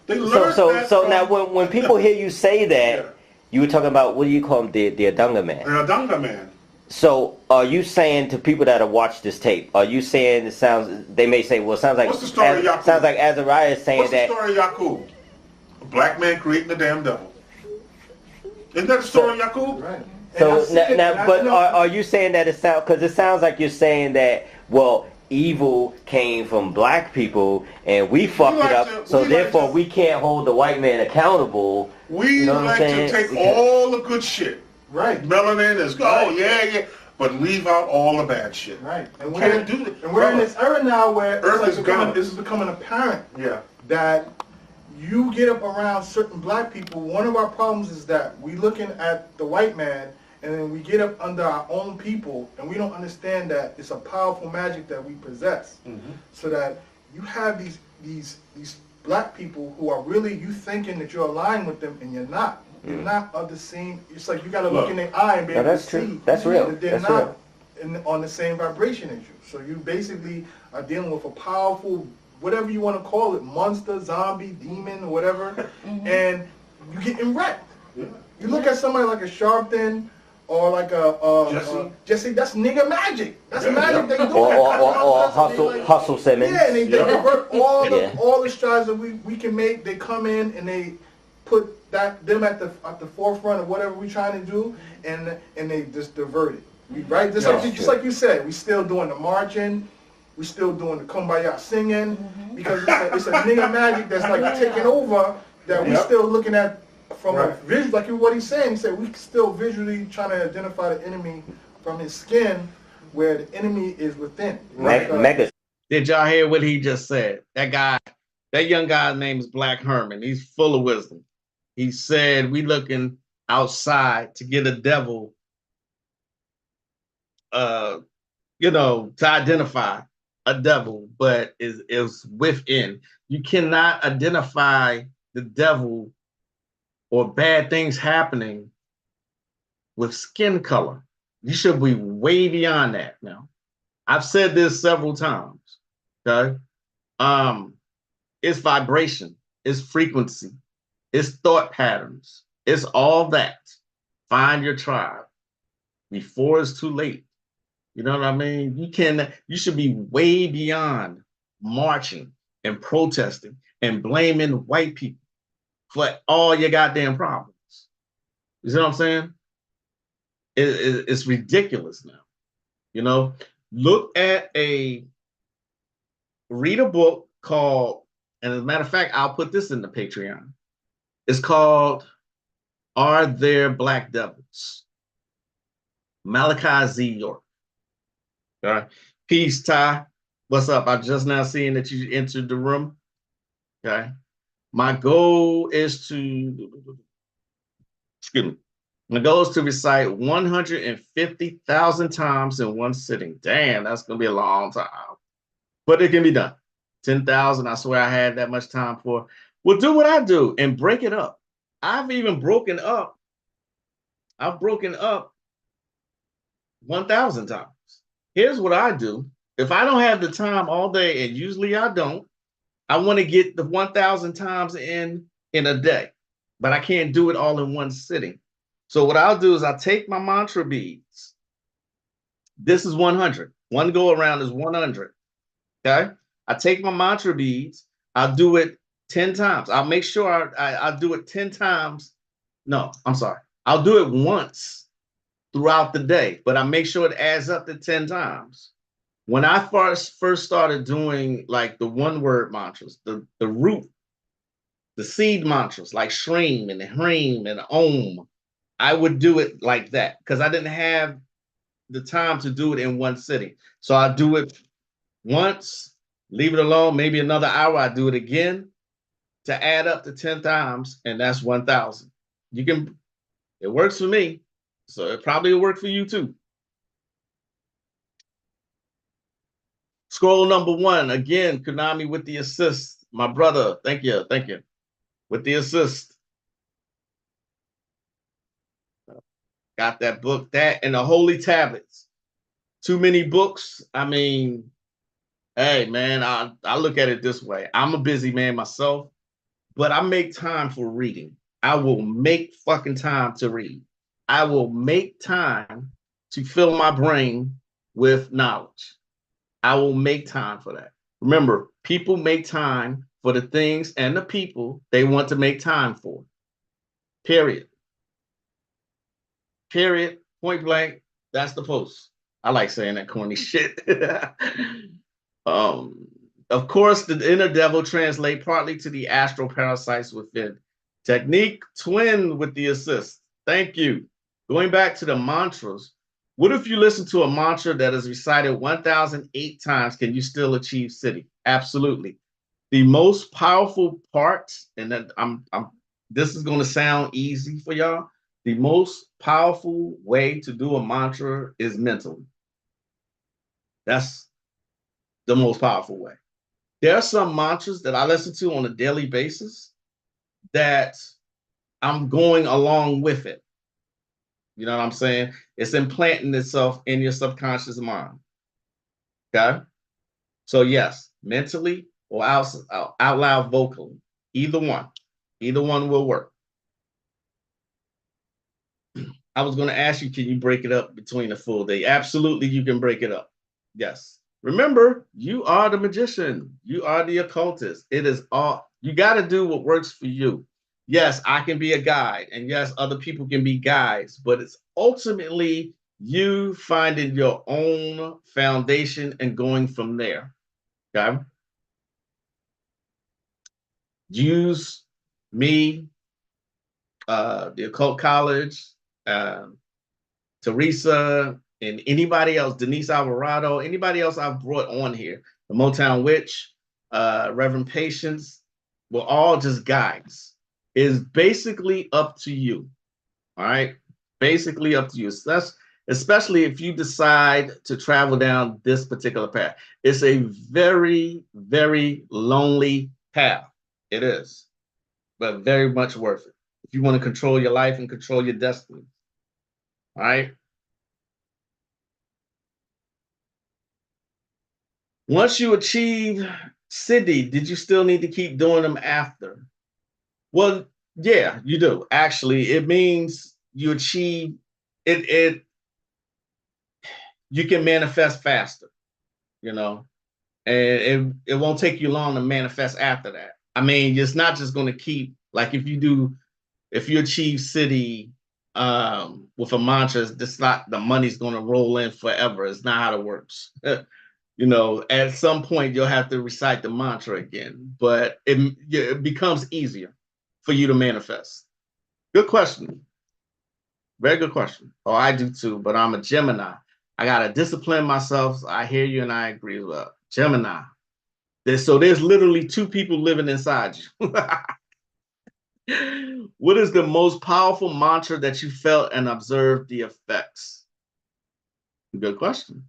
They learned So that so from, now when people hear you say that, Yeah. you were talking about, what do you call him, the Adunga man. an Adanga man. So are you saying to people that have watched this tape, are you saying it sounds, they may say, well, it sounds like, What's the story of Yaqub? sounds like Azariah is saying What's the that. story of Yaqub? A black man creating the damn devil. Isn't that the story of Yaqub? Right. So And I see it, now, and I but know- are you saying that it sounds, because it sounds like you're saying that, well, evil came from black people and we fucked like it up, to- so we like therefore to- we can't hold the white man accountable. We You know what I'm like saying? to take Because- all the good shit, Right. Melanin is good. Oh, yeah. But leave out all the bad shit. Right. And We're in this era now where Earth is gone. this is becoming apparent Yeah. that you get up around certain black people. One of our problems is that we looking at the white man, and then we get up under our own people, and we don't understand that it's a powerful magic that we possess. So that you have these black people who are really, you thinking that you're aligned with them, and you're not. You're not of the same. It's like you got to look in their eye and be able to see that's real. that they're That's not real. on the same vibration as you. So you basically are dealing with a powerful, whatever you want to call it, monster, zombie, demon, or whatever, and you getting wrecked. Yeah. You look at somebody like a Sharpton or like a Jesse. That's nigga magic. That's magic they do. Or Hustle Simmons. Yeah, and they divert all the strides that we can make. They come in and they put them at the forefront of whatever we're trying to do, and they just divert it. Right? Just like you said, we still doing the marching, we still doing the kumbaya singing, because it's a nigga magic that's like taking over that we still looking at from a visual, like what he's saying. He said we still visually trying to identify the enemy from his skin, where the enemy is within. Mega. Did y'all hear what he just said? That young guy's name is Black Herman. He's full of wisdom. He said we looking outside to get a devil, to identify a devil, but is within. You cannot identify the devil or bad things happening with skin color. You should be way beyond that now. I've said this several times. Okay. It's vibration, it's frequency, it's thought patterns, it's all that. Find your tribe before it's too late. You know what I mean? You should be way beyond marching and protesting and blaming white people for all your goddamn problems. You see what I'm saying? It's ridiculous now. You know, read a book called, and as a matter of fact, I'll put this in the Patreon. It's called Are There Black Devils? Malachi Z. York. All right. Peace, Ty. What's up? I just now seeing that you entered the room. Okay. My goal is to, my goal is to recite 150,000 times in one sitting. Damn, that's going to be a long time. But it can be done. 10,000, I swear I had that much time for. Well, do what I do and break it up. I've broken up 1,000 times. Here's what I do. If I don't have the time all day, and usually I don't, I want to get the 1,000 times in a day, but I can't do it all in one sitting. So what I'll do is I'll take my mantra beads. This is 100. One go around is 100. Okay. I take my mantra beads. I'll do it 10 times. I'll make sure I'll do it 10 times. No, I'm sorry. I'll do it once throughout the day, but I make sure it adds up to 10 times. When I first started doing like the one-word mantras, the root, the seed mantras like Shreem and Hreem and Om, I would do it like that because I didn't have the time to do it in one sitting. So I do it once, leave it alone, maybe another hour, I do it again to add up to 10 times, and that's 1,000. It works for me, so it probably will work for you too. Scroll number 1, again, Konami with the assist. My brother, thank you, with the assist. Got that book, that, and the Holy Tablets. Too many books. I mean, hey, man, I look at it this way. I'm a busy man myself, but I make time for reading. I will make fucking time to read. I will make time to fill my brain with knowledge. I will make time for that. Remember, people make time for the things and the people they want to make time for. Period. Period. Point blank. That's the post. I like saying that corny shit. Of course, the inner devil translate partly to the astral parasites within. Technique twin with the assist. Thank you. Going back to the mantras, what if you listen to a mantra that is recited 1,008 times? Can you still achieve siddhi? Absolutely. The most powerful part, and that this is going to sound easy for y'all. The most powerful way to do a mantra is mentally. That's the most powerful way. There are some mantras that I listen to on a daily basis that I'm going along with it. You know what I'm saying? It's implanting itself in your subconscious mind. Okay. So, yes, mentally or out loud vocally, either one. Either one will work. I was going to ask you, can you break it up between a full day? Absolutely, you can break it up. Yes. Remember, you are the magician. You are the occultist. It is all, you got to do what works for you. Yes, I can be a guide, and yes, other people can be guides, but it's ultimately you finding your own foundation and going from there. Okay. Use me, the occult college, uh, Teresa, and anybody else, Denise Alvarado, anybody else I've brought on here, the Motown Witch, Reverend Patience, we're all just guides. It's basically up to you. All right. Basically up to you. So that's especially if you decide to travel down this particular path. It's a very, very lonely path. It is, but very much worth it. If you want to control your life and control your destiny. All right. Once you achieve Siddhi, did you still need to keep doing them after? Well, yeah, you do. Actually, it means you achieve it. You can manifest faster, you know, and it won't take you long to manifest after that. I mean, it's not just going to keep like if you achieve Siddhi with a mantra, it's not the money's going to roll in forever. It's not how it works. You know, at some point you'll have to recite the mantra again, but it becomes easier for you to manifest. Good question. Very good question. Oh, I do too, but I'm a Gemini. I got to discipline myself. So I hear you and I agree. Well, Gemini. There's literally two people living inside you. What is the most powerful mantra that you felt and observed the effects? Good question.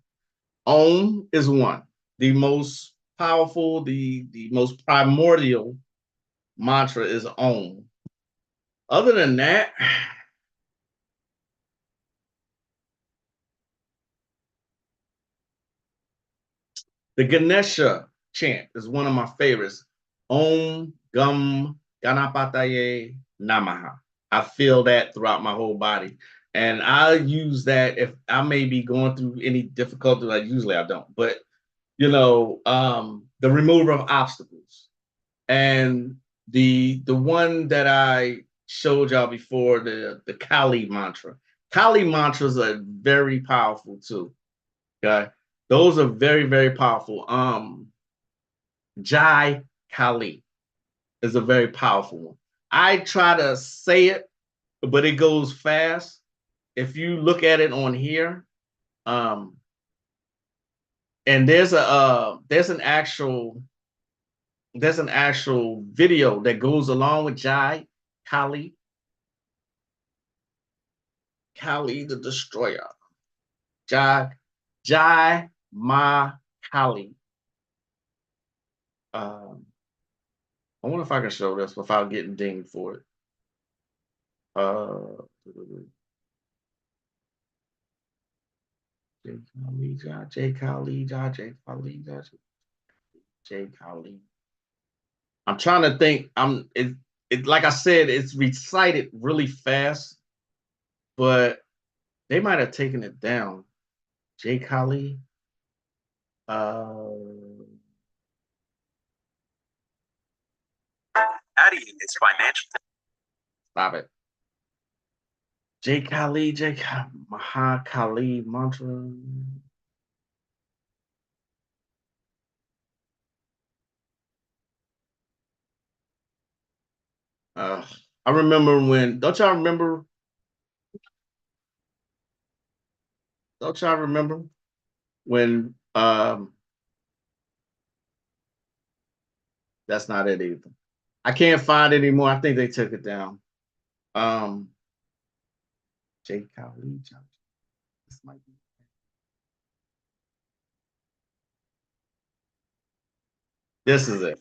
Om is one. The most powerful, the most primordial mantra is Om. Other than that, the Ganesha chant is one of my favorites. Om Gum Ganapataye Namaha. I feel that throughout my whole body. And I use that if I may be going through any difficulty, like usually I don't, but the remover of obstacles. And the one that I showed y'all before, the Kali mantra. Kali mantras are very powerful too. Okay. Those are very, very powerful. Jai Kali is a very powerful one. I try to say it, but it goes fast. If you look at it on here, um, and there's an actual video that goes along with Jai Kali, Kali the Destroyer, Jai Ma Kali. I wonder if I can show this without getting dinged for it. J Kali, J Kali. I'm trying to think. It like I said, it's recited really fast, but they might have taken it down. J Kali. Adding is financial. Stop it. J Kali, Maha Kali mantra. I remember when, don't y'all remember Don't y'all remember when that's not it either. I can't find it anymore. I think they took it down. Jake Khalid. This might be. This is it.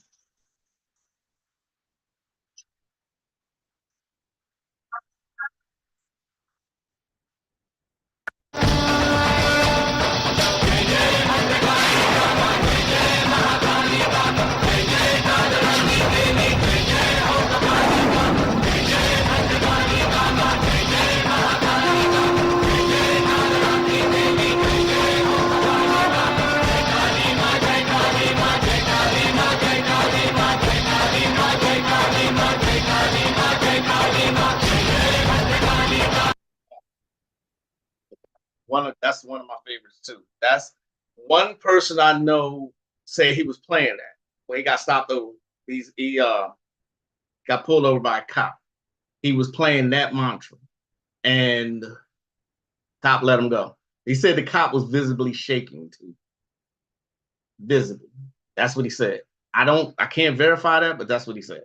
That's one of my favorites too. That's one person I know say he was playing that when he got stopped over. He got pulled over by a cop. He was playing that mantra, and cop let him go. He said the cop was visibly shaking too. Visibly. That's what he said. I can't verify that, but that's what he said.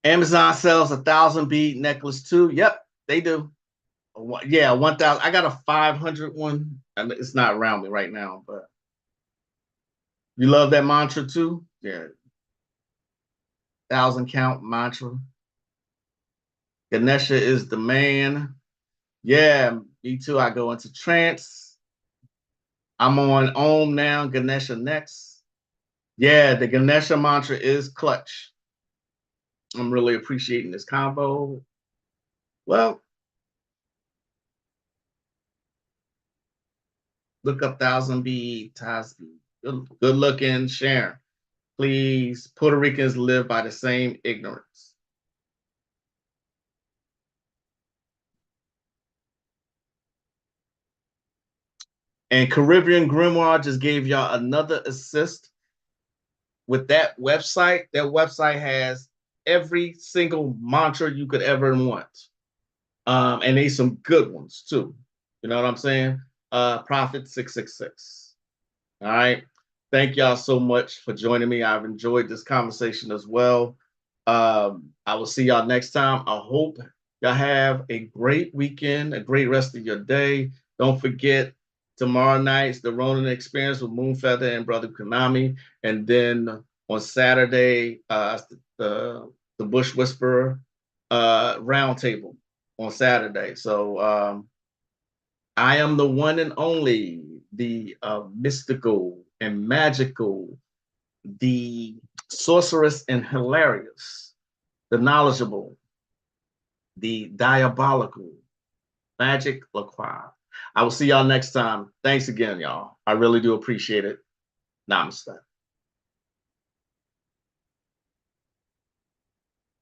Amazon sells 1,000 bead necklace too. Yep, they do. Yeah, 1,000. I got a 500 one. I mean, it's not around me right now, but you love that mantra too? Yeah. 1,000 count mantra. Ganesha is the man. Yeah, me too. I go into trance. I'm on Om now, Ganesha next. Yeah, the Ganesha mantra is clutch. I'm really appreciating this combo. Well, look up 1,000 B Tasby. Good looking, Sharon. Please, Puerto Ricans live by the same ignorance. And Caribbean Grimoire just gave y'all another assist with that website. That website has every single mantra you could ever want. And there's some good ones too. You know what I'm saying? Prophet 666. All right. Thank y'all so much for joining me. I've enjoyed this conversation as well. I will see y'all next time. I hope y'all have a great weekend, a great rest of your day. Don't forget, tomorrow night's the Ronin Experience with Moonfeather and Brother Konami. And then on Saturday, the Bush Whisperer Roundtable on Saturday. So I am the one and only, the mystical and magical, the sorceress and hilarious, the knowledgeable, the diabolical, Magick LaCroix. I will see y'all next time. Thanks again, y'all. I really do appreciate it. Namaste.